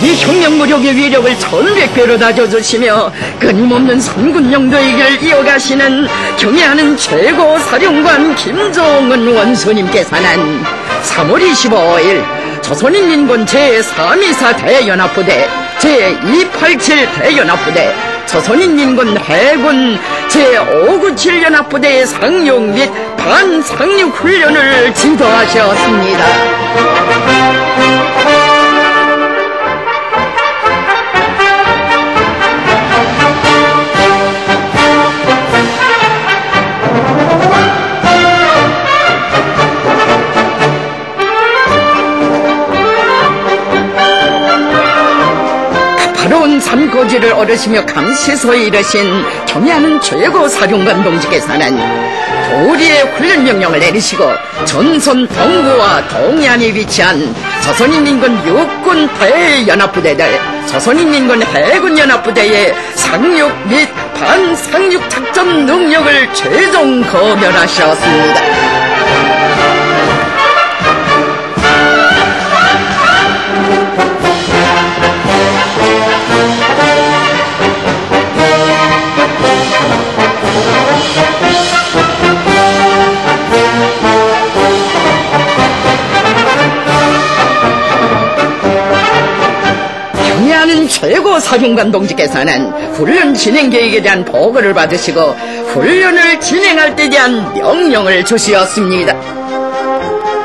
우리 혁명 무력 민족의 위력을 전백배로 다져주시며 끊임없는 선군 영도의 길 이어가시는 경애하는 최고 사령관 김정은 원수님께서는 3월 25일 조선인민군 제324 대연합부대 제287 대연합부대 조선인민군 해군 제597 연합부대의 상륙 및 반상륙 훈련을 지도하셨습니다. 산고지를 얻으시며 감시소에 이르신 경애하는 최고 사령관 동지께서는 도리의 훈련 명령을 내리시고 전선 동부와 동해안에 위치한 조선인민군 육군 대연합부대들 조선인민군 해군연합부대의 상륙 및 반상륙 작전 능력을 최종 검열하셨습니다. 최고 사령관 동지께서는 훈련 진행 계획에 대한 보고를 받으시고 훈련을 진행할 때에 대한 명령을 주시었습니다.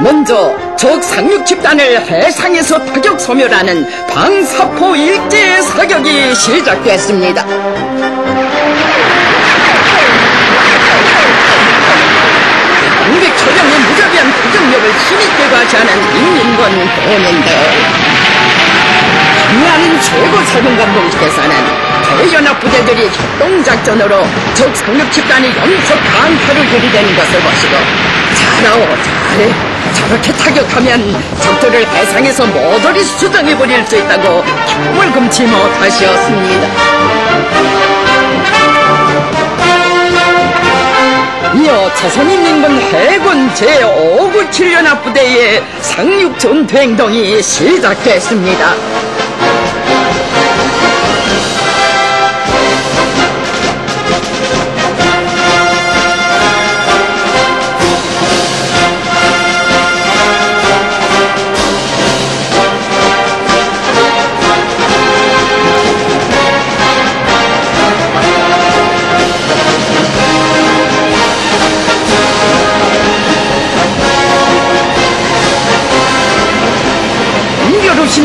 먼저 적 상륙 집단을 해상에서 타격 소멸하는 방사포 일제 사격이 시작됐습니다. 공백 초령의 무자비한 구정력을 힘있게 과시하는 인민군 동인들 경애하는 최고 사령관 동지께서는 대연합부대들이 협동작전으로 적 상륙 집단이 연속 강타를 들이대는 것을 보시고 잘해 저렇게 타격하면 적들을 해상에서 모조리 수정해버릴 수 있다고 힘을 금치 못하셨습니다. 이어 조선인민군 해군 제597 연합부대의 상륙 전투 행동이 시작됐습니다.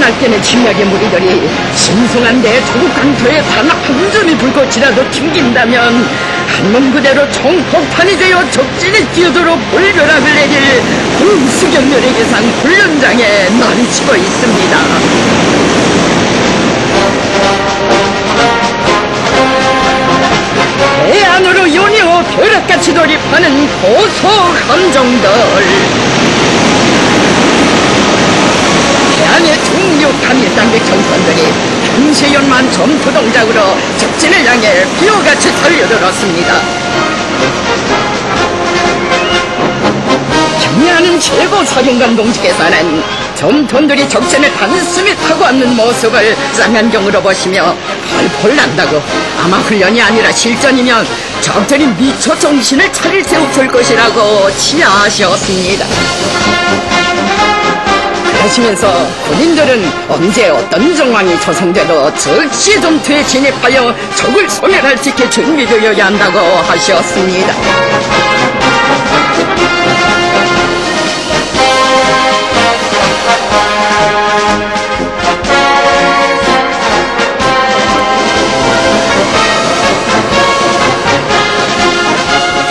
날뛰는 침략의 무리들이 신성한 내 조국 강토에 단 한 점이 불꽃이라도 튕긴다면 한몸 그대로 총폭탄이 되어 적진에 뛰어들어 불벼락을 내릴 군수경멸의 계산 훈련장에 날이 치고 있습니다. 해안으로 연이어 벼락같이 돌입하는 고소함정들 해안의 중륙 단일단백 전선들이 금세연만 전투 동작으로 적진을 향해 비호같이 달려들었습니다. 경애하는 최고 사령관 동지께서는 전투들이 적진을 단숨에 타고 왔는 모습을 쌍안경으로 보시며 펄펄 난다고 아마 훈련이 아니라 실전이면 적들이 미처 정신을 차릴 새 없을 것이라고 치하하셨습니다. 하시면서 군인들은 언제 어떤 정황이 조성돼도 즉시 전투에 진입하여 적을 소멸할 수 있게 준비되어야 한다고 하셨습니다.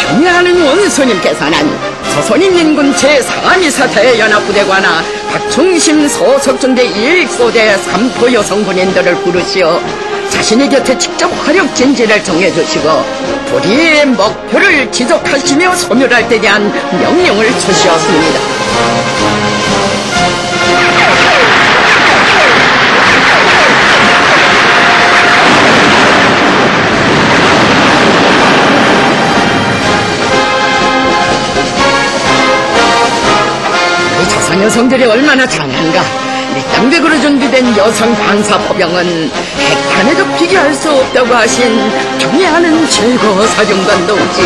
경애하는 원수님께서는 조선인민군 제324 대연합부대관아 박충심 소속전대 1소대 3포 여성군인들을 부르시어 자신의 곁에 직접 화력진지를 정해주시고 불의의 목표를 지속하시며 소멸할 때 대한 명령을 주시었습니다. 조선 여성들이 얼마나 강한가. 일단 장백으로 준비된 여성 방사포병은 핵탄에도 비교할 수 없다고 하신 경애하는 최고 사령관 동지.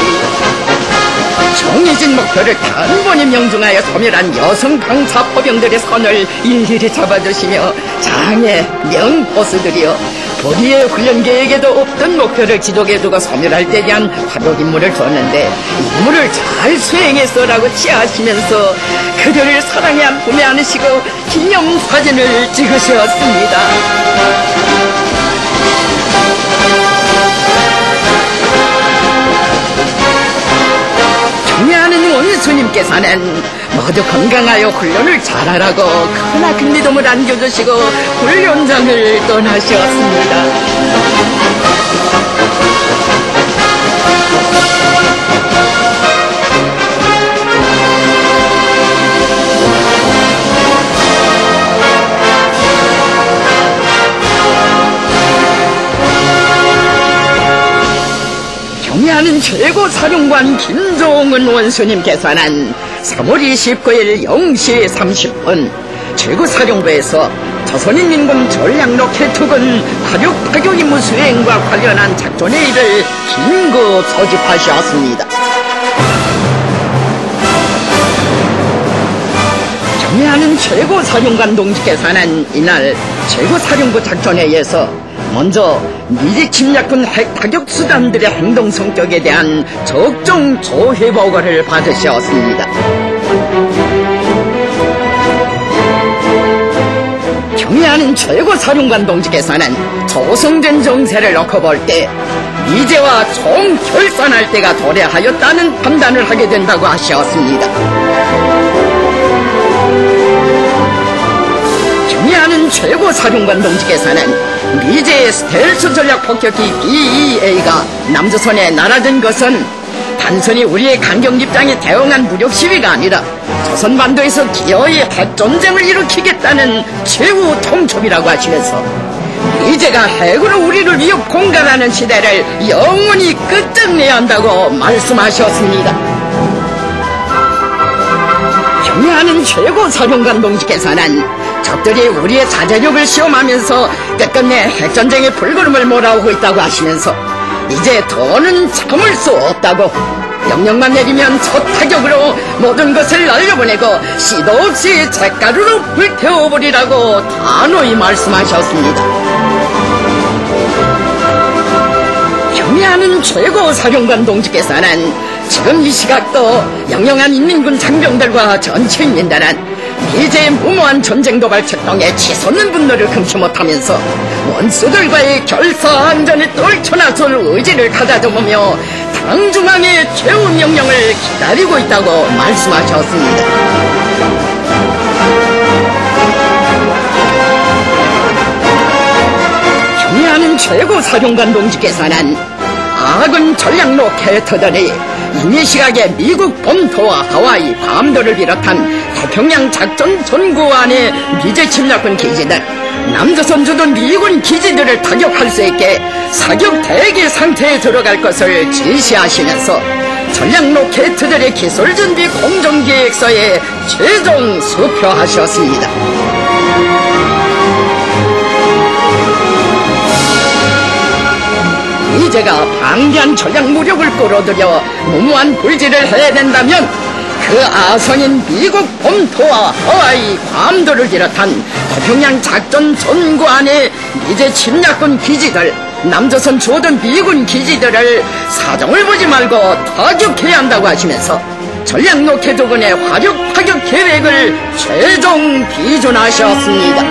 정해진 목표를 단번에 명중하여 소멸한 여성 방사포병들의 선을 일일이 잡아주시며 장애 명보스들이여 우리의 훈련 계획에도 없던 목표를 지독해두고 소멸할 때 대한 화력 임무를 줬는데 임무를 잘 수행했어라고 치하시면서 그들을 사랑에 안품에 안으시고 기념사진을 찍으셨습니다. 경애하는 원수님께서는 모두 건강하여 훈련을 잘하라고 크나큰 믿음을 안겨주시고 훈련장을 떠나셨습니다. 경애하는 최고사령관 김종은 원수님께서는 3월 29일 0시 30분 최고사령부에서 조선인민군 전략로켓투군 화력 파격 임무 수행과 관련한 작전회의를 긴급 소집하셨습니다. 경애하는 최고사령관 동지께서는 이날 최고사령부 작전회의에서 먼저 미리 침략군 핵 타격 수단들의 행동 성격에 대한 적정 조회 보고를 받으셨습니다. 경애하는 최고사령관 동지께서는 조성된 정세를 놓고 볼 때 미제와 총 결산할 때가 도래하였다는 판단을 하게 된다고 하셨습니다. 경애하는 최고사령관 동지께서는 미제의 스텔스 전략 폭격기 BEA가 남조선에 날아든 것은 단순히 우리의 강경 입장에 대응한 무력 시위가 아니라 조선반도에서 기어이 핵전쟁을 일으키겠다는 최후 통첩이라고 하시면서 미제가 핵으로 우리를 위협 공갈하는 시대를 영원히 끝장내야 한다고 말씀하셨습니다. 경애하는 최고사령관 동지께서는 적들이 우리의 자제력을 시험하면서 끝끝내 핵전쟁의 불구름을 몰아오고 있다고 하시면서 이제 더는 참을 수 없다고 명령만 내리면 첫 타격으로 모든 것을 날려보내고 시도 없이 잿가루로 불태워버리라고 단호히 말씀하셨습니다. 경애하는 최고사령관 동지께서는 지금 이 시각도 영영한 인민군 장병들과 전체 인민들은 미제의 무모한 전쟁 도발策동에 치솟는 분노를 금치 못하면서 원수들과의 결사항전에 떨쳐나설 의지를 가다듬으며 당중앙의 최후 명령을 기다리고 있다고 말씀하셨습니다. 경애하는 최고사령관 동지께서는 아군 전략 로켓터들이 이미 시각에 미국 본토와 하와이, 괌도를 비롯한 태평양 작전 전구 안에 미제 침략군 기지들, 남조선 주둔 미군 기지들을 타격할 수 있게 사격 대기 상태에 들어갈 것을 지시하시면서 전략 로켓들의 기술 준비 공정 계획서에 최종 수표하셨습니다. 미제가 방대한 전략 무력을 끌어들여 무모한 불지를 해낸다면 그 아성인 미국 본토와 하와이, 괌도를 비롯한 태평양 작전 전구 안에 미제 침략군 기지들, 남조선 주둔 미군 기지들을 사정을 보지 말고 타격해야 한다고 하시면서 전략 로켓부군의 화력 파격 계획을 최종 비준하셨습니다.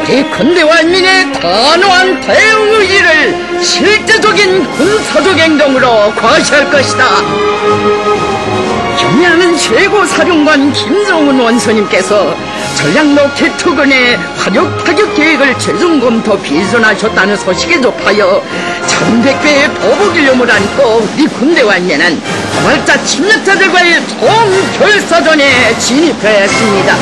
우리 군대와 인민의 단호한 대응 의지를 실제적인 군사적 행동으로 과시할 것이다. 경애하는 최고사령관 김정은 원수님께서 전략 로켓투군의 화력 타격 계획을 최종 검토 비준하셨다는 소식에 접하여 1100배의 보복일념을 안고 우리 군대와 인민은 도발자 침략자들과의 총결사전에 진입했습니다.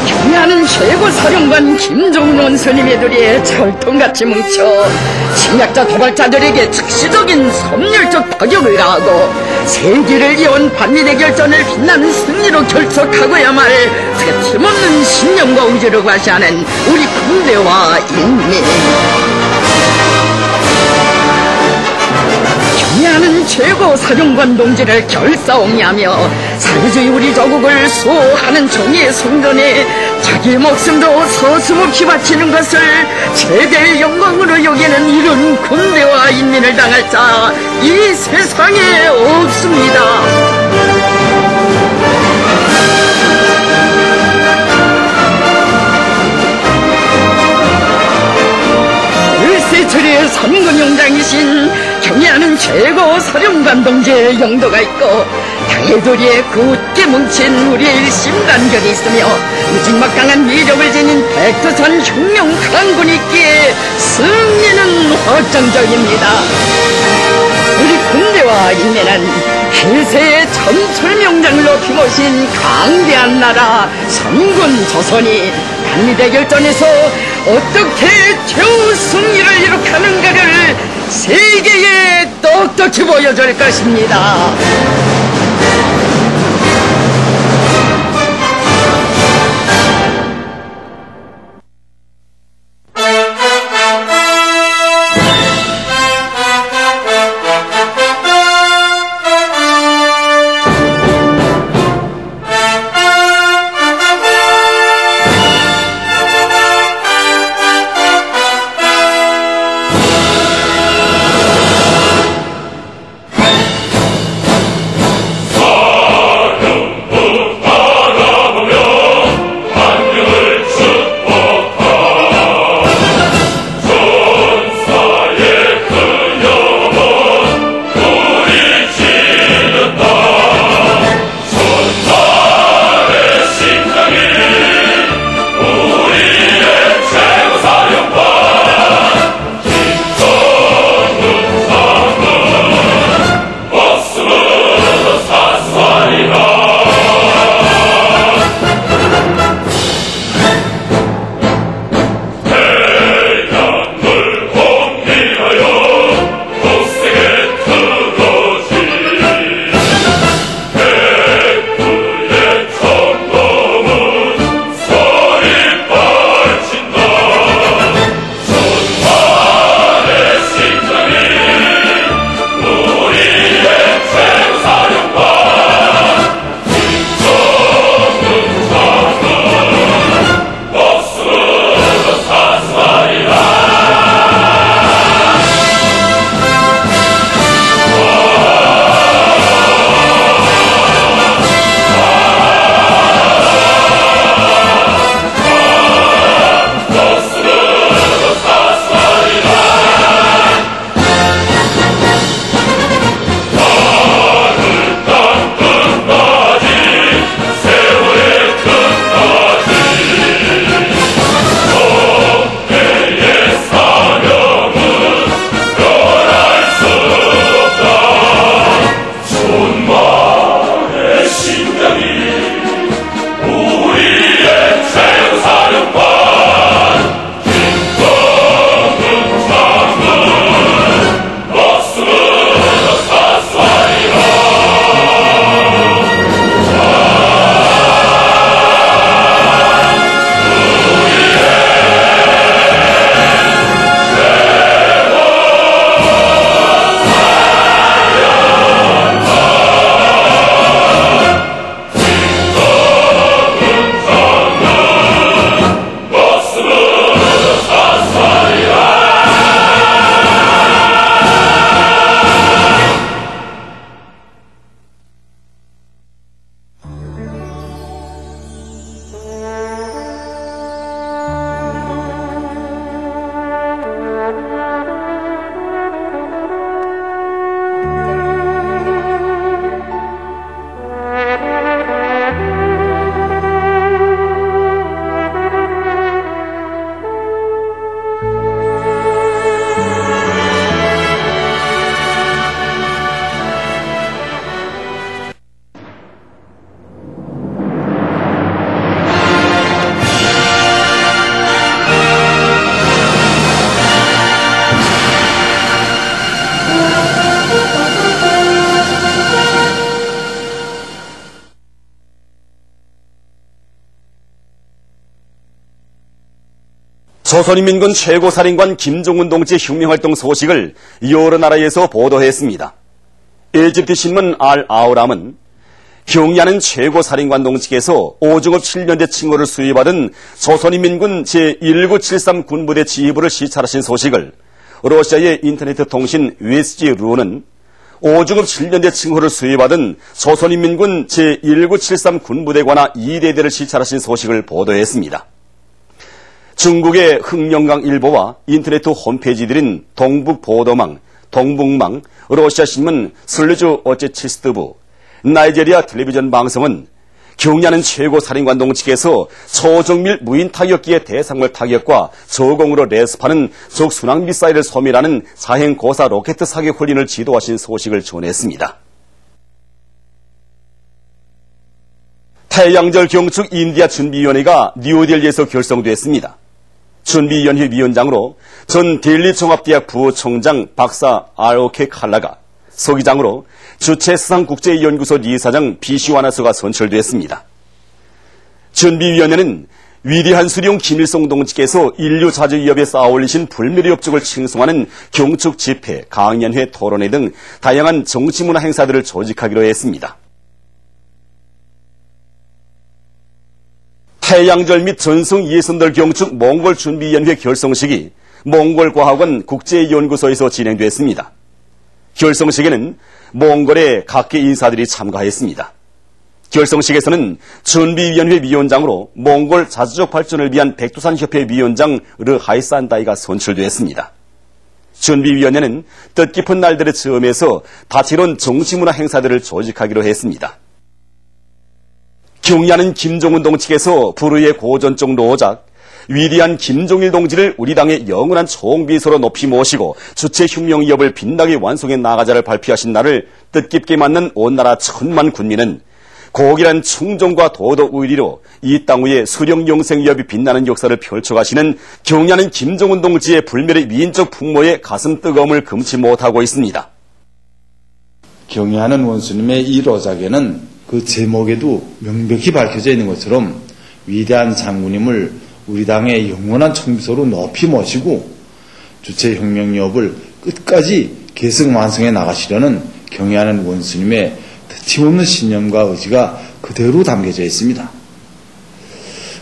경애하는 최고 사령관 김정은 원선임애들이 철통같이 뭉쳐 침략자 도발자들에게 즉시적인 섬멸적 타격을 가하고 세기를 이어온 반민의 결전을 빛나는 승리로 결석하고야말 틀림없는 신념과 의지를 과시하는 우리 군대와 인민. 경애하는 최고 사령관 동지를 결사옹야하며 사회주의 우리 조국을 수호하는 정의의 성전에 자기의 목숨도 서슴없이 바치는 것을 최대의 영광으로 여기는 이런 군대와 인민을 당할 자 이 세상에 없습니다. 을세철의 선군용장이신 경애하는 최고 사령관 동지의 영도가 있고 당해도리에 굳게 뭉친 우리의 일심단결이 있으며 무진막강한 위력을 지닌 백두산 혁명 강군이 있기에 승리는 확정적입니다. 우리 군대와 인민은 해세의 천철명장을 높이 모신 강대한 나라 선군 조선이 한미대결전에서 어떻게 최후 승리를 이룩하는가를 세계에 똑똑히 보여줄 것입니다. 조선인민군 최고사령관 김종운 동지의 혁명활동 소식을 여러 나라에서 보도했습니다. 이집트 신문 알-아우람은 경의하는 최고사령관 동지께서 오중업 7년대 칭호를 수여받은 조선인민군 제1973 군부대 지휘부를 시찰하신 소식을 러시아의 인터넷 통신 웨스지루는 오중업 7년대 칭호를 수여받은 조선인민군 제1973 군부대 관하 2대대를 시찰하신 소식을 보도했습니다. 중국의 흑령강일보와 인터넷 홈페이지들인 동북보도망, 동북망, 러시아신문 슬루즈 어제치스트부, 나이제리아 텔레비전 방송은 경의하는 최고사령관 동지께서 초정밀 무인 타격기의 대상물 타격과 저공으로 레스파는 적 순항 미사일을 소멸하는 자행 고사 로켓 사격 훈련을 지도하신 소식을 전했습니다. 태양절 경축 인디아 준비위원회가 뉴델리에서 결성됐습니다. 준비위원회 위원장으로 전 델리 종합대학 부총장 박사 R.O.K. 칼라가, 서기장으로 주체수상국제연구소 이사장 비시와나스가 선출됐습니다. 준비위원회는 위대한 수령 김일성 동지께서 인류 자주위협에 쌓아올리신 불멸의 업적을 칭송하는 경축 집회, 강연회, 토론회 등 다양한 정치문화 행사들을 조직하기로 했습니다. 태양절 및 전승 예선들 경축 몽골 준비위원회 결성식이 몽골과학원 국제연구소에서 진행됐습니다. 결성식에는 몽골의 각계 인사들이 참가했습니다. 결성식에서는 준비위원회 위원장으로 몽골 자주적 발전을 위한 백두산협회 위원장 르하이산다이가 선출됐습니다. 준비위원회는 뜻깊은 날들의 즈음에서 다채로운 정치문화 행사들을 조직하기로 했습니다. 경의하는 김종운 동지께서 불후의 고전적 노작, 위대한 김종일 동지를 우리 당의 영원한 총비서로 높이 모시고 주체 혁명 위협을 빛나게 완성해 나가자를 발표하신 날을 뜻깊게 맞는 온 나라 천만 군민은 고귀한 충정과 도덕 의리로 이 땅 위에 수령 영생 위협이 빛나는 역사를 펼쳐가시는 경의하는 김종운 동지의 불멸의 위인적 풍모에 가슴 뜨거움을 금치 못하고 있습니다. 경의하는 원수님의 이 로작에는 그 제목에도 명백히 밝혀져 있는 것처럼 위대한 장군님을 우리 당의 영원한 총비서로 높이 모시고 주체 혁명 위협을 끝까지 계승 완성해 나가시려는 경의하는 원수님의 틀림없는 신념과 의지가 그대로 담겨져 있습니다.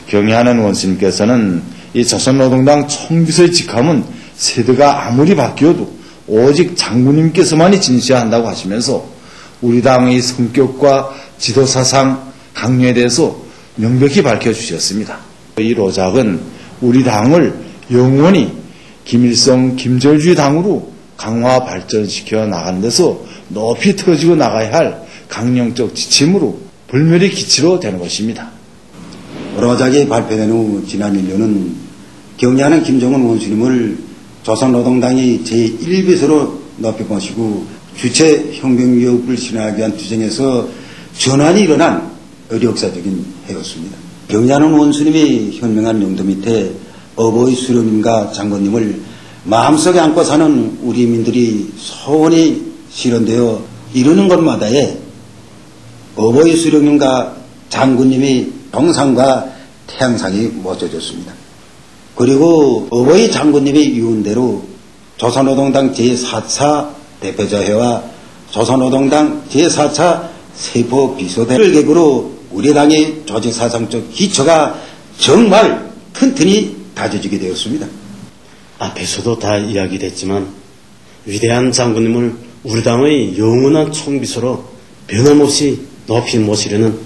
경의하는 원수님께서는 이 조선노동당 총비서의 직함은 세대가 아무리 바뀌어도 오직 장군님께서만이 진시해야 한다고 하시면서 우리 당의 성격과 지도사상 강요에 대해서 명백히 밝혀주셨습니다. 이 로작은 우리 당을 영원히 김일성, 김절주의 당으로 강화 발전시켜 나가는 데서 높이 터지고 나가야 할 강령적 지침으로 불멸의 기치로 되는 것입니다. 로작이 발표된 후 지난 1년은 경의하는 김종운 원수님을 조선노동당이 제1비서로 높이 모시고 주체 혁명 위협을 진화하기 위한 투쟁에서 전환이 일어난 의력사적인 해였습니다. 경의하는 원수님이 현명한 용도 밑에 어버이 수령님과 장군님을 마음속에 안고 사는 우리 민들이 소원이 실현되어 이루는 것마다에 어버이 수령님과 장군님이 동상과 태양상이 모셔졌습니다. 그리고 어버이 장군님이 이운대로 조선노동당 제4차 대표자회와 조선노동당 제4차 세포 비서대를 계기로 우리 당의 조직사상적 기초가 정말 튼튼히 다져지게 되었습니다. 앞에서도 다 이야기됐지만 위대한 장군님을 우리 당의 영원한 총비서로 변함없이 높이 모시려는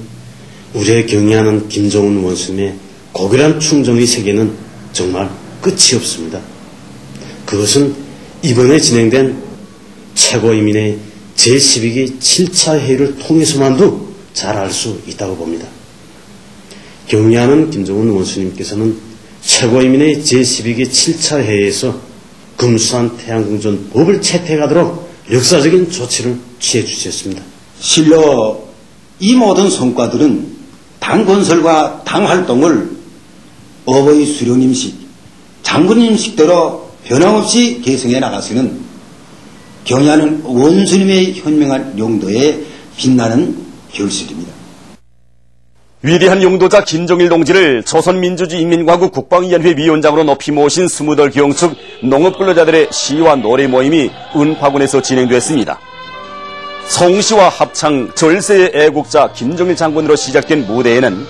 우리의 경의하는 김종운 원수님의 고결한 충정의 세계는 정말 끝이 없습니다. 그것은 이번에 진행된 최고인민의 제12기 7차 회의를 통해서만도 잘 알 수 있다고 봅니다. 경의하는 김종운 원수님께서는 최고인민의 제12기 7차 회의에서 금수산 태양궁전 법을 채택하도록 역사적인 조치를 취해 주셨습니다. 실로 이 모든 성과들은 당 건설과 당 활동을 어버이 수령님식, 장군님식대로 변함없이 계승해 나가시는 경의하는 원수님의 현명한 용도에 빛나는 결실입니다. 위대한 용도자 김종일 동지를 조선민주주의인민공화국 국방위원회 위원장으로 높이 모신 20 경축 농업근로자들의 시와 노래 모임이 은파군에서 진행됐습니다. 송시와 합창, 절세의 애국자 김종일 장군으로 시작된 무대에는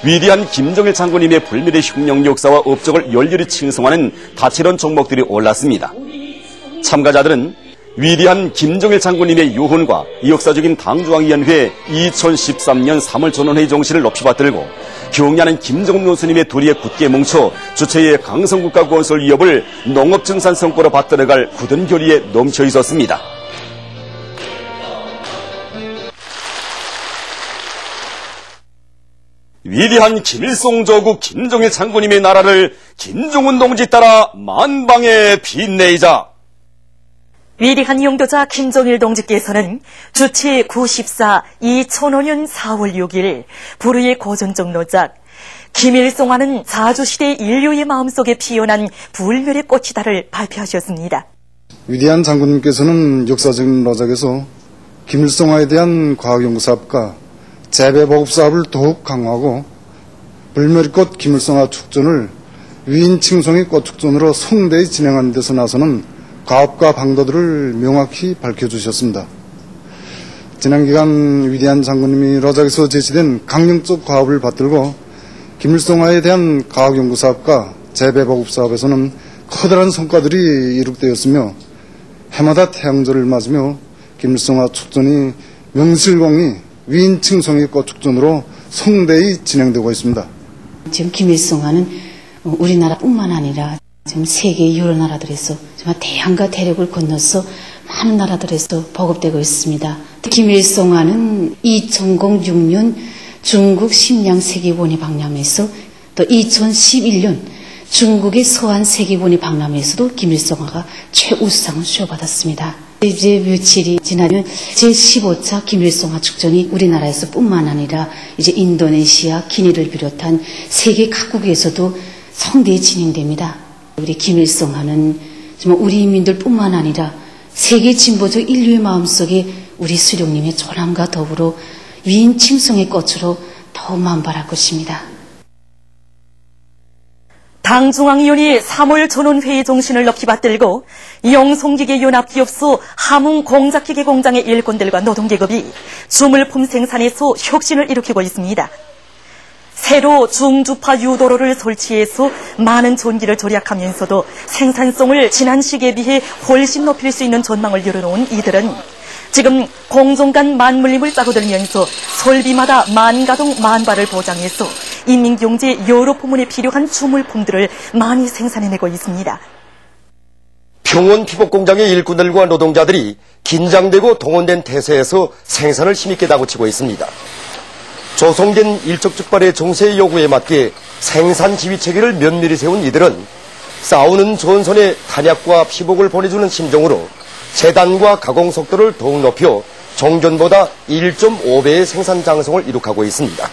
위대한 김종일 장군님의 불멸의 흉령 역사와 업적을 열렬히 칭송하는 다채로운 종목들이 올랐습니다. 참가자들은 위대한 김종일 장군님의 유훈과 역사적인 당중앙위원회 2013년 3월 전원회의 정신을 높이 받들고 경의하는 김정은 교수님의 도리에 굳게 뭉쳐 주체의 강성국가 건설 위협을 농업증산 성과로 받들어갈 굳은 결의에 넘쳐 있었습니다. 위대한 김일성 조국 김종일 장군님의 나라를 김종은 동지 따라 만방에 빛내이자. 위대한 용도자 김종일 동지께서는 주치 94 2005년 4월 6일 불후의 고전적 노작 김일성화는 자주시대 인류의 마음속에 피어난 불멸의 꽃이다를 발표하셨습니다. 위대한 장군님께서는 역사적인 노작에서 김일성화에 대한 과학연구사업과 재배보급사업을 더욱 강화하고 불멸의 꽃 김일성화 축전을 위인 칭송의 꽃 축전으로 성대히 진행하는 데서 나서는 가업과 방도들을 명확히 밝혀주셨습니다. 지난 기간 위대한 장군님이 로작에서 제시된 강령적 과업을 받들고 김일성화에 대한 과학연구사업과 재배보급사업에서는 커다란 성과들이 이룩되었으며 해마다 태양절을 맞으며 김일성화 축전이 명실공히 위인 칭송의 꽃 축전으로 성대히 진행되고 있습니다. 지금 김일성화는 우리나라뿐만 아니라 지금 세계 여러 나라들에서 정말 대양과 대륙을 건너서 많은 나라들에서 보급되고 있습니다. 김일성화는 2006년 중국 심양 세계본의 박람회에서 또 2011년 중국의 서안 세계본의 박람회에서도 김일성화가 최우수상을 수여받았습니다. 이제 며칠이 지나면 제15차 김일성화 축전이 우리나라에서 뿐만 아니라 이제 인도네시아, 기니를 비롯한 세계 각국에서도 성대히 진행됩니다. 우리 김일성화는 정말 우리 인민들뿐만 아니라 세계 진보적 인류의 마음속에 우리 수령님의 조남과 더불어 위인 칭송의 꽃으로 더욱 만발할 것입니다. 당중앙위원회 3월 전원회의 정신을 높이 받들고 영송기계 연합기업소 함흥공작기계 공장의 일꾼들과 노동계급이 주물품 생산에서 혁신을 일으키고 있습니다. 새로 중주파 유도로를 설치해서 많은 전기를 절약하면서도 생산성을 지난 시기에 비해 훨씬 높일 수 있는 전망을 열어놓은 이들은 지금 공정 간 만물림을 짜고들면서 설비마다 만가동 만발을 보장해서 인민경제 여러 부문에 필요한 주물품들을 많이 생산해내고 있습니다. 평원 피복공장의 일꾼들과 노동자들이 긴장되고 동원된 태세에서 생산을 힘있게 다구치고 있습니다. 조성된 일촉즉발의 정세의 요구에 맞게 생산 지휘체계를 면밀히 세운 이들은 싸우는 전선에 탄약과 피복을 보내주는 심정으로 재단과 가공 속도를 더욱 높여 종전보다 1.5배의 생산 장성을 이룩하고 있습니다.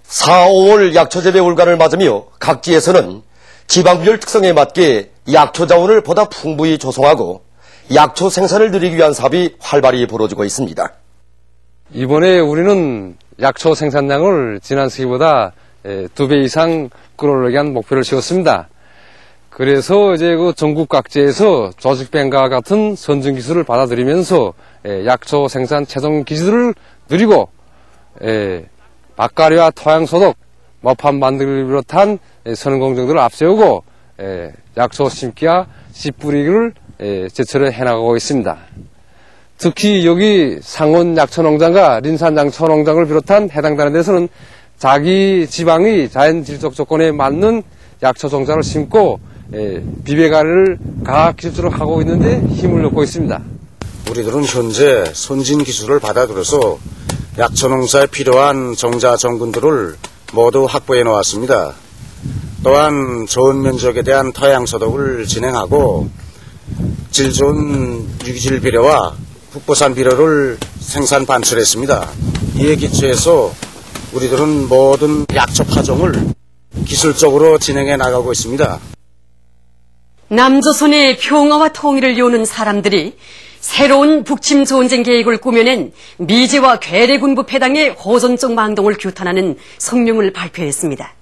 4, 5월 약초 재배 올간을 맞으며 각지에서는 지방별 특성에 맞게 약초 자원을 보다 풍부히 조성하고 약초 생산을 늘리기 위한 사업이 활발히 벌어지고 있습니다. 이번에 우리는 약초 생산량을 지난 시기보다 2배 이상 끌어올리기 위한 목표를 세웠습니다. 그래서 이제 그 전국 각지에서 조직뱅과 같은 선진 기술을 받아들이면서 약초 생산 최종 기술을 늘리고 밭가리와 토양 소독, 모판 만들기를 비롯한 선행 공정들을 앞세우고 약초 심기와 씨 뿌리기를 제철에 해나가고 있습니다. 특히 여기 상원 약초농장과 린산 약초농장을 비롯한 해당 단위에서는 자기 지방의 자연 질적 조건에 맞는 약초 종자를 심고 비배가를 과학기술적으로 하고 있는데 힘을 넣고 있습니다. 우리들은 현재 선진 기술을 받아들여서 약초농사에 필요한 종자 정근들을 모두 확보해 놓았습니다. 또한 전 면적에 대한 토양 소독을 진행하고 질 좋은 유기질 비료와 국보산 비료를 생산 반출했습니다. 이에 기초해서 우리들은 모든 약초 파종을 기술적으로 진행해 나가고 있습니다. 남조선의 평화와 통일을 요는 사람들이 새로운 북침 전쟁 계획을 꾸며낸 미제와 괴뢰군부 패당의 호전적 망동을 규탄하는 성명을 발표했습니다.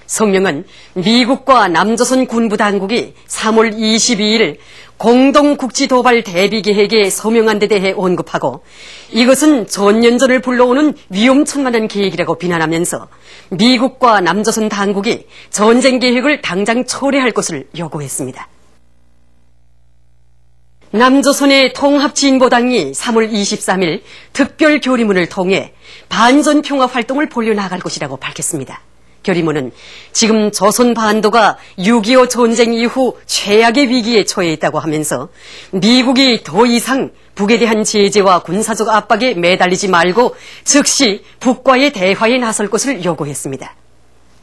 성명은 미국과 남조선 군부 당국이 3월 22일 공동국지도발 대비계획에 서명한 데 대해 언급하고 이것은 전년전을 불러오는 위험천만한 계획이라고 비난하면서 미국과 남조선 당국이 전쟁 계획을 당장 철회할 것을 요구했습니다. 남조선의 통합진보당이 3월 23일 특별 결의문을 통해 반전평화 활동을 벌려나갈 것이라고 밝혔습니다. 결의문은 지금 조선 반도가 6.25 전쟁 이후 최악의 위기에 처해 있다고 하면서 미국이 더 이상 북에 대한 제재와 군사적 압박에 매달리지 말고 즉시 북과의 대화에 나설 것을 요구했습니다.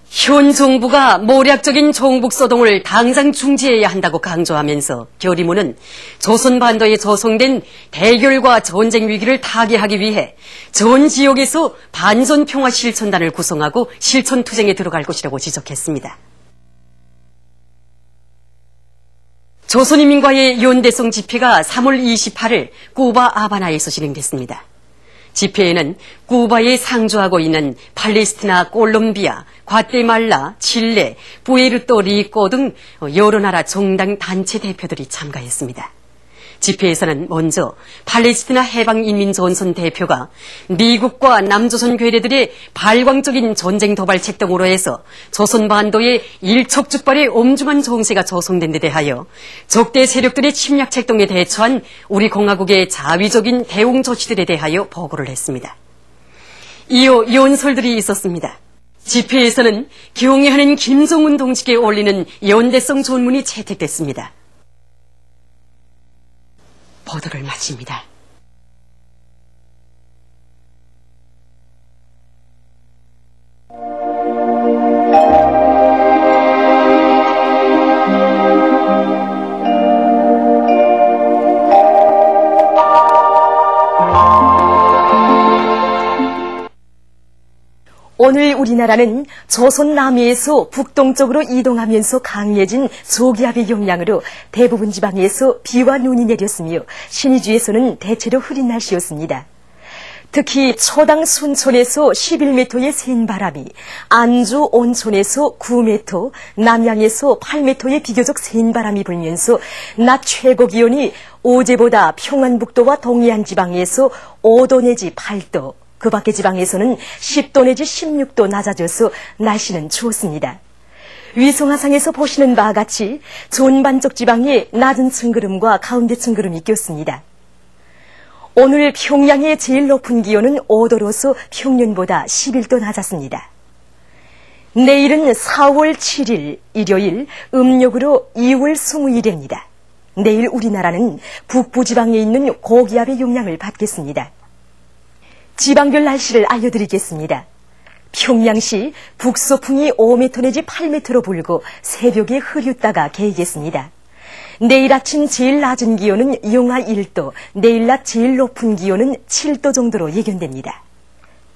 현 정부가 모략적인 종북소동을 당장 중지해야 한다고 강조하면서 결의문은 조선 반도에 조성된 대결과 전쟁 위기를 타개하기 위해 전 지역에서 반전평화 실천단을 구성하고 실천투쟁에 들어갈 것이라고 지적했습니다. 조선인민과의 연대성 집회가 3월 28일 쿠바 아바나에서 진행됐습니다. 집회에는 쿠바에 상주하고 있는 팔레스티나, 콜롬비아, 과테말라, 칠레, 푸에르토리코 등 여러 나라 정당 단체 대표들이 참가했습니다. 집회에서는 먼저 팔레스티나 해방인민전선 대표가 미국과 남조선 괴뢰들의 발광적인 전쟁 도발책 등으로 해서 조선 반도에 일촉즉발의 엄중한 정세가 조성된 데 대하여 적대 세력들의 침략책 등에 대처한 우리 공화국의 자위적인 대응 조치들에 대하여 보고를 했습니다. 이어 연설들이 있었습니다. 집회에서는 경애하는 김정은 동지께 올리는 연대성 존문이 채택됐습니다. 보도를 마칩니다. 오늘 우리나라는 조선 남해에서 북동쪽으로 이동하면서 강해진 저기압의 영향으로 대부분 지방에서 비와 눈이 내렸으며 신의주에서는 대체로 흐린 날씨였습니다. 특히 초당 순천에서 11m의 센 바람이, 안주 온천에서 9m, 남양에서 8m의 비교적 센 바람이 불면서 낮 최고 기온이 어제보다 평안북도와 동해안 지방에서 5도 내지 8도, 그 밖의 지방에서는 10도 내지 16도 낮아져서 날씨는 추웠습니다. 위성화상에서 보시는 바와 같이 전반적 지방에 낮은 층구름과 가운데 층구름이 꼈습니다. 오늘 평양의 제일 높은 기온은 5도로서 평년보다 11도 낮았습니다. 내일은 4월 7일 일요일 음력으로 2월 20일입니다. 내일 우리나라는 북부지방에 있는 고기압의 영향을 받겠습니다. 지방별 날씨를 알려드리겠습니다. 평양시 북서풍이 5m 내지 8m로 불고 새벽에 흐렸다가 개겠습니다. 내일 아침 제일 낮은 기온은 영하 1도, 내일 낮 제일 높은 기온은 7도 정도로 예견됩니다.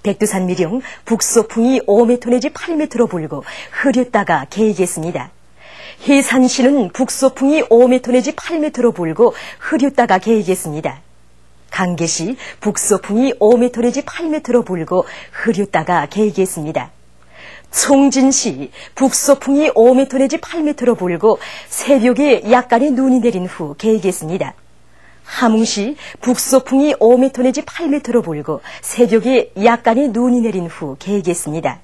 백두산 미령 북서풍이 5m 내지 8m로 불고 흐렸다가 개겠습니다. 해산시는 북서풍이 5m 내지 8m로 불고 흐렸다가 개겠습니다. 강계시 북서풍이 5m 내지 8m로 불고 흐렸다가 개겠습니다. 총진시 북서풍이 5m 내지 8m로 불고 새벽에 약간의 눈이 내린 후 개겠습니다. 함흥시 북서풍이 5m 내지 8m로 불고 새벽에 약간의 눈이 내린 후 개겠습니다.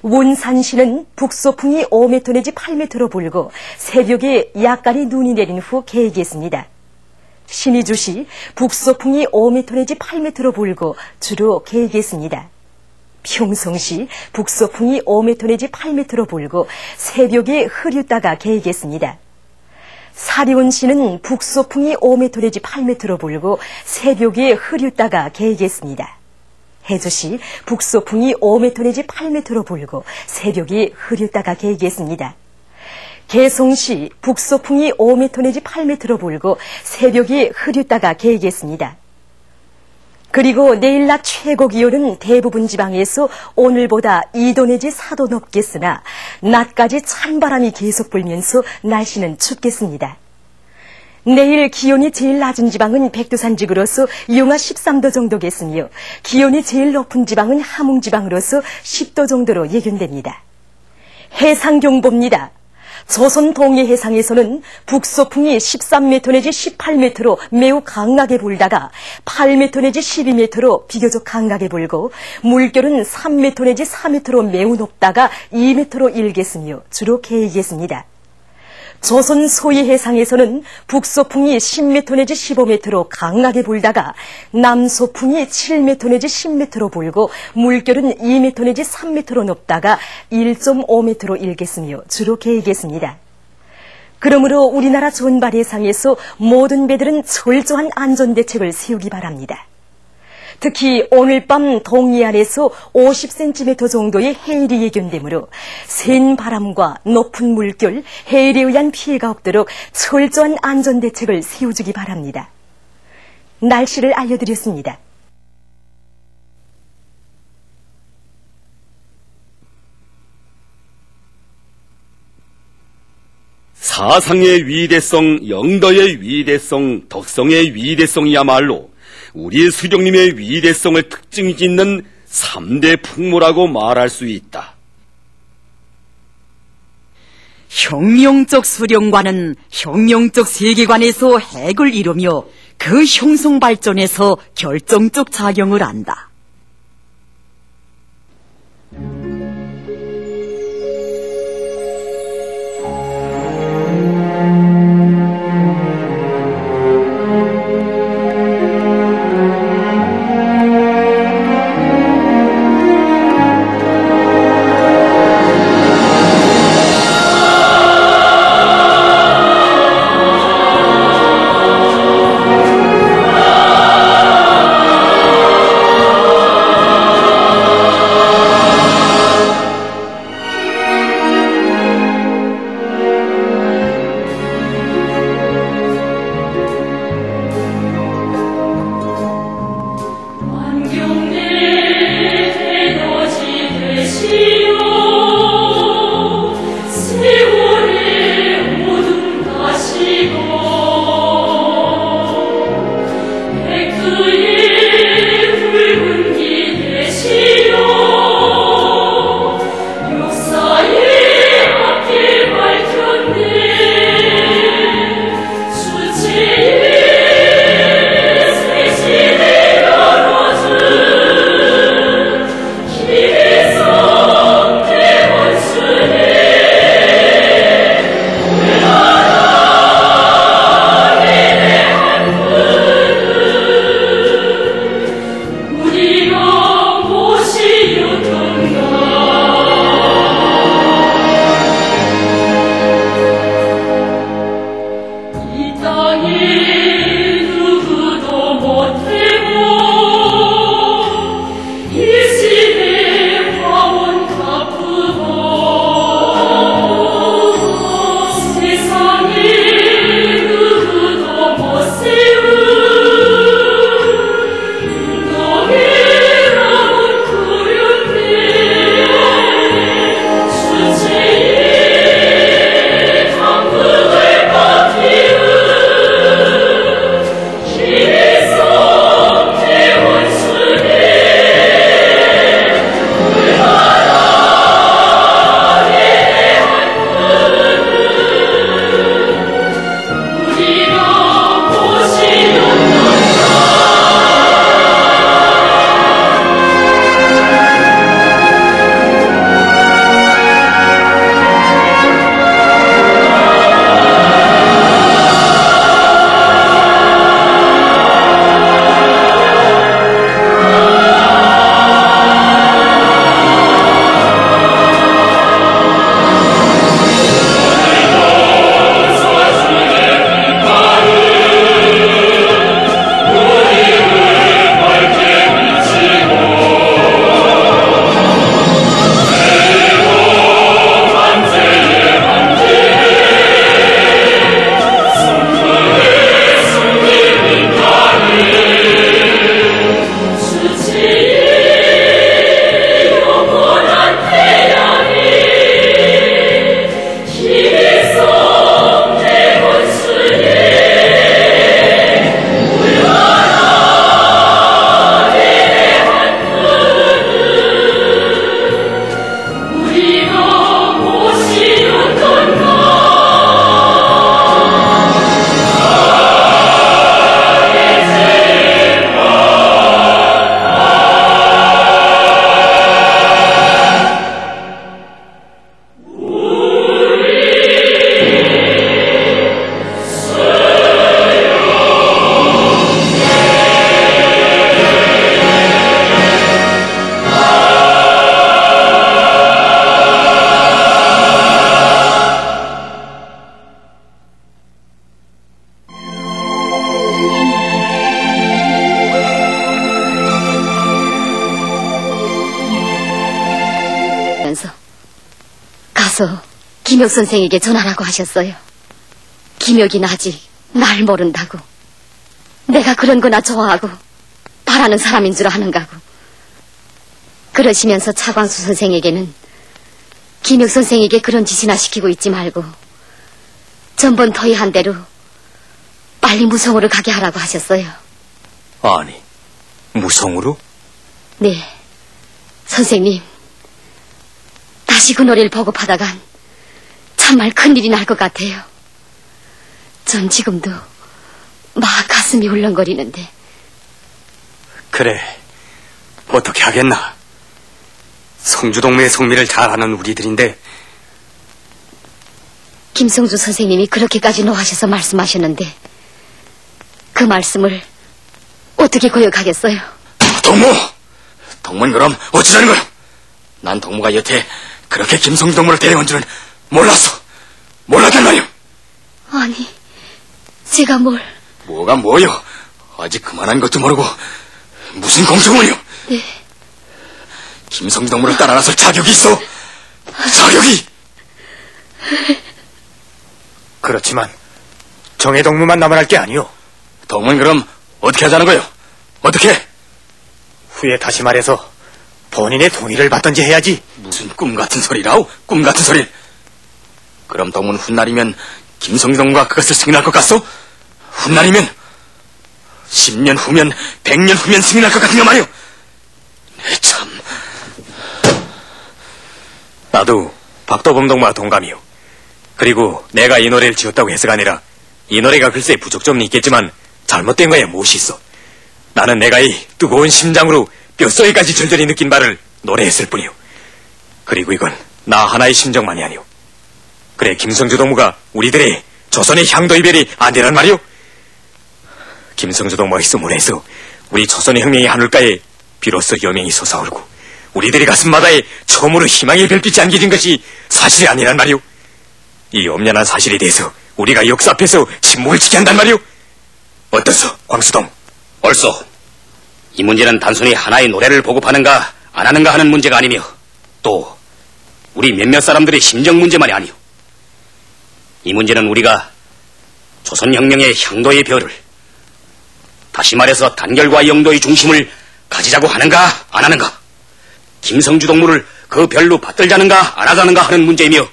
원산시는 북서풍이 5m 내지 8m로 불고 새벽에 약간의 눈이 내린 후 개겠습니다. 신의주시 북서풍이 5m 내지 8m로 불고 주로 개겠습니다. 평성시 북서풍이 5m 내지 8m로 불고 새벽에 흐렸다가 개겠습니다. 사리온시는 북서풍이 5m 내지 8m로 불고 새벽에 흐렸다가 개겠습니다. 해주시 북서풍이 5m 내지 8m로 불고 새벽에 흐렸다가 개겠습니다. 개성시 북서풍이 5m 내지 8m로 불고 새벽에 흐렸다가 개겠습니다. 그리고 내일 낮 최고 기온은 대부분 지방에서 오늘보다 2도 내지 4도 높겠으나 낮까지 찬바람이 계속 불면서 날씨는 춥겠습니다. 내일 기온이 제일 낮은 지방은 백두산지구로서 영하 13도 정도겠으며 기온이 제일 높은 지방은 함흥지방으로서 10도 정도로 예견됩니다. 해상경보입니다. 조선 동해 해상에서는 북서풍이 13m 내지 18m로 매우 강하게 불다가 8m 내지 12m로 비교적 강하게 불고 물결은 3m 내지 4m로 매우 높다가 2m로 일겠으며 주로 개이겠습니다. 조선 소위 해상에서는 북서풍이 10m 내지 15m로 강하게 불다가 남서풍이 7m 내지 10m로 불고 물결은 2m 내지 3m로 높다가 1.5m로 일겠으며 주로 개이겠습니다. 그러므로 우리나라 전발 해상에서 모든 배들은 철저한 안전대책을 세우기 바랍니다. 특히 오늘 밤 동해안에서 50cm 정도의 해일이 예견되므로 센 바람과 높은 물결, 해일에 의한 피해가 없도록 철저한 안전대책을 세워주기 바랍니다. 날씨를 알려드렸습니다. 사상의 위대성, 영도의 위대성, 덕성의 위대성이야말로 우리 수령님의 위대성을 특징 짓는 3대 풍모라고 말할 수 있다. 혁명적 수령관은 혁명적 세계관에서 핵을 이루며 그 형성 발전에서 결정적 작용을 한다. 가서 김혁 선생에게 전하라고 하셨어요. 김혁이는 아직 날 모른다고. 내가 그런 거나 좋아하고 바라는 사람인 줄 아는가고. 그러시면서 차광수 선생에게는 김혁 선생에게 그런 짓이나 시키고 있지 말고 전번 토의한 대로 빨리 무성으로 가게 하라고 하셨어요. 아니, 무성으로? 네, 선생님. 다시 그 노래를 보고파다간 정말 큰일이 날 것 같아요. 전 지금도 막 가슴이 울렁거리는데. 그래, 어떻게 하겠나. 성주동무의 성미를 잘 아는 우리들인데. 김성주 선생님이 그렇게까지 노하셔서 말씀하셨는데 그 말씀을 어떻게 고역하겠어요? 동무는 그럼 어찌자는 거야? 난 동무가 여태 그렇게 김성주 동무를 데려온 줄은 몰랐어. 몰랐단 말이오. 아니, 제가 뭘... 뭐가 뭐요? 아직 그만한 것도 모르고 무슨 공성원이요? 네. 김성주 동무를 따라 나설 자격이 있어. 자격이. 그렇지만 정해동무만 남아날 게 아니오. 동무는 그럼 어떻게 하자는 거요? 어떻게? 후에 다시 말해서 본인의 동의를 받던지 해야지. 무슨 꿈같은 소리라오? 꿈같은 소리. 그럼 동무는 훗날이면 김성주 동무가 그것을 승인할 것 같소? 훗날이면 10년 후면 100년 후면 승인할 것 같은가 말이오. 참. 나도 박도범 동무와 동감이오. 그리고 내가 이 노래를 지었다고 해서가 아니라 이 노래가 글쎄 부족점은 있겠지만 잘못된 거야 무엇이 있어. 나는 내가 이 뜨거운 심장으로 뼛속에까지 절절히 느낀 바를 노래했을 뿐이오. 그리고 이건 나 하나의 심정만이 아니오. 그래, 김성주 동무가 우리들의 조선의 향도 이별이 안 되란 말이오. 김성주 동무가 있음으로 해서 우리 조선의 혁명의 하늘가에 비로소 여명이 솟아오르고 우리들의 가슴마다에 처음으로 희망의 별빛이 안겨진 것이 사실이 아니란 말이오. 이 엄연한 사실에 대해서 우리가 역사 앞에서 침묵을 지켜야 한단 말이오. 어떻소, 광수동? 옳소. 이 문제는 단순히 하나의 노래를 보급하는가 안 하는가 하는 문제가 아니며 또 우리 몇몇 사람들의 심정 문제만이 아니오. 이 문제는 우리가 조선혁명의 향도의 별을, 다시 말해서 단결과 영도의 중심을 가지자고 하는가 안 하는가, 김성주 동무를 그 별로 받들자는가 안 하자는가 하는 문제이며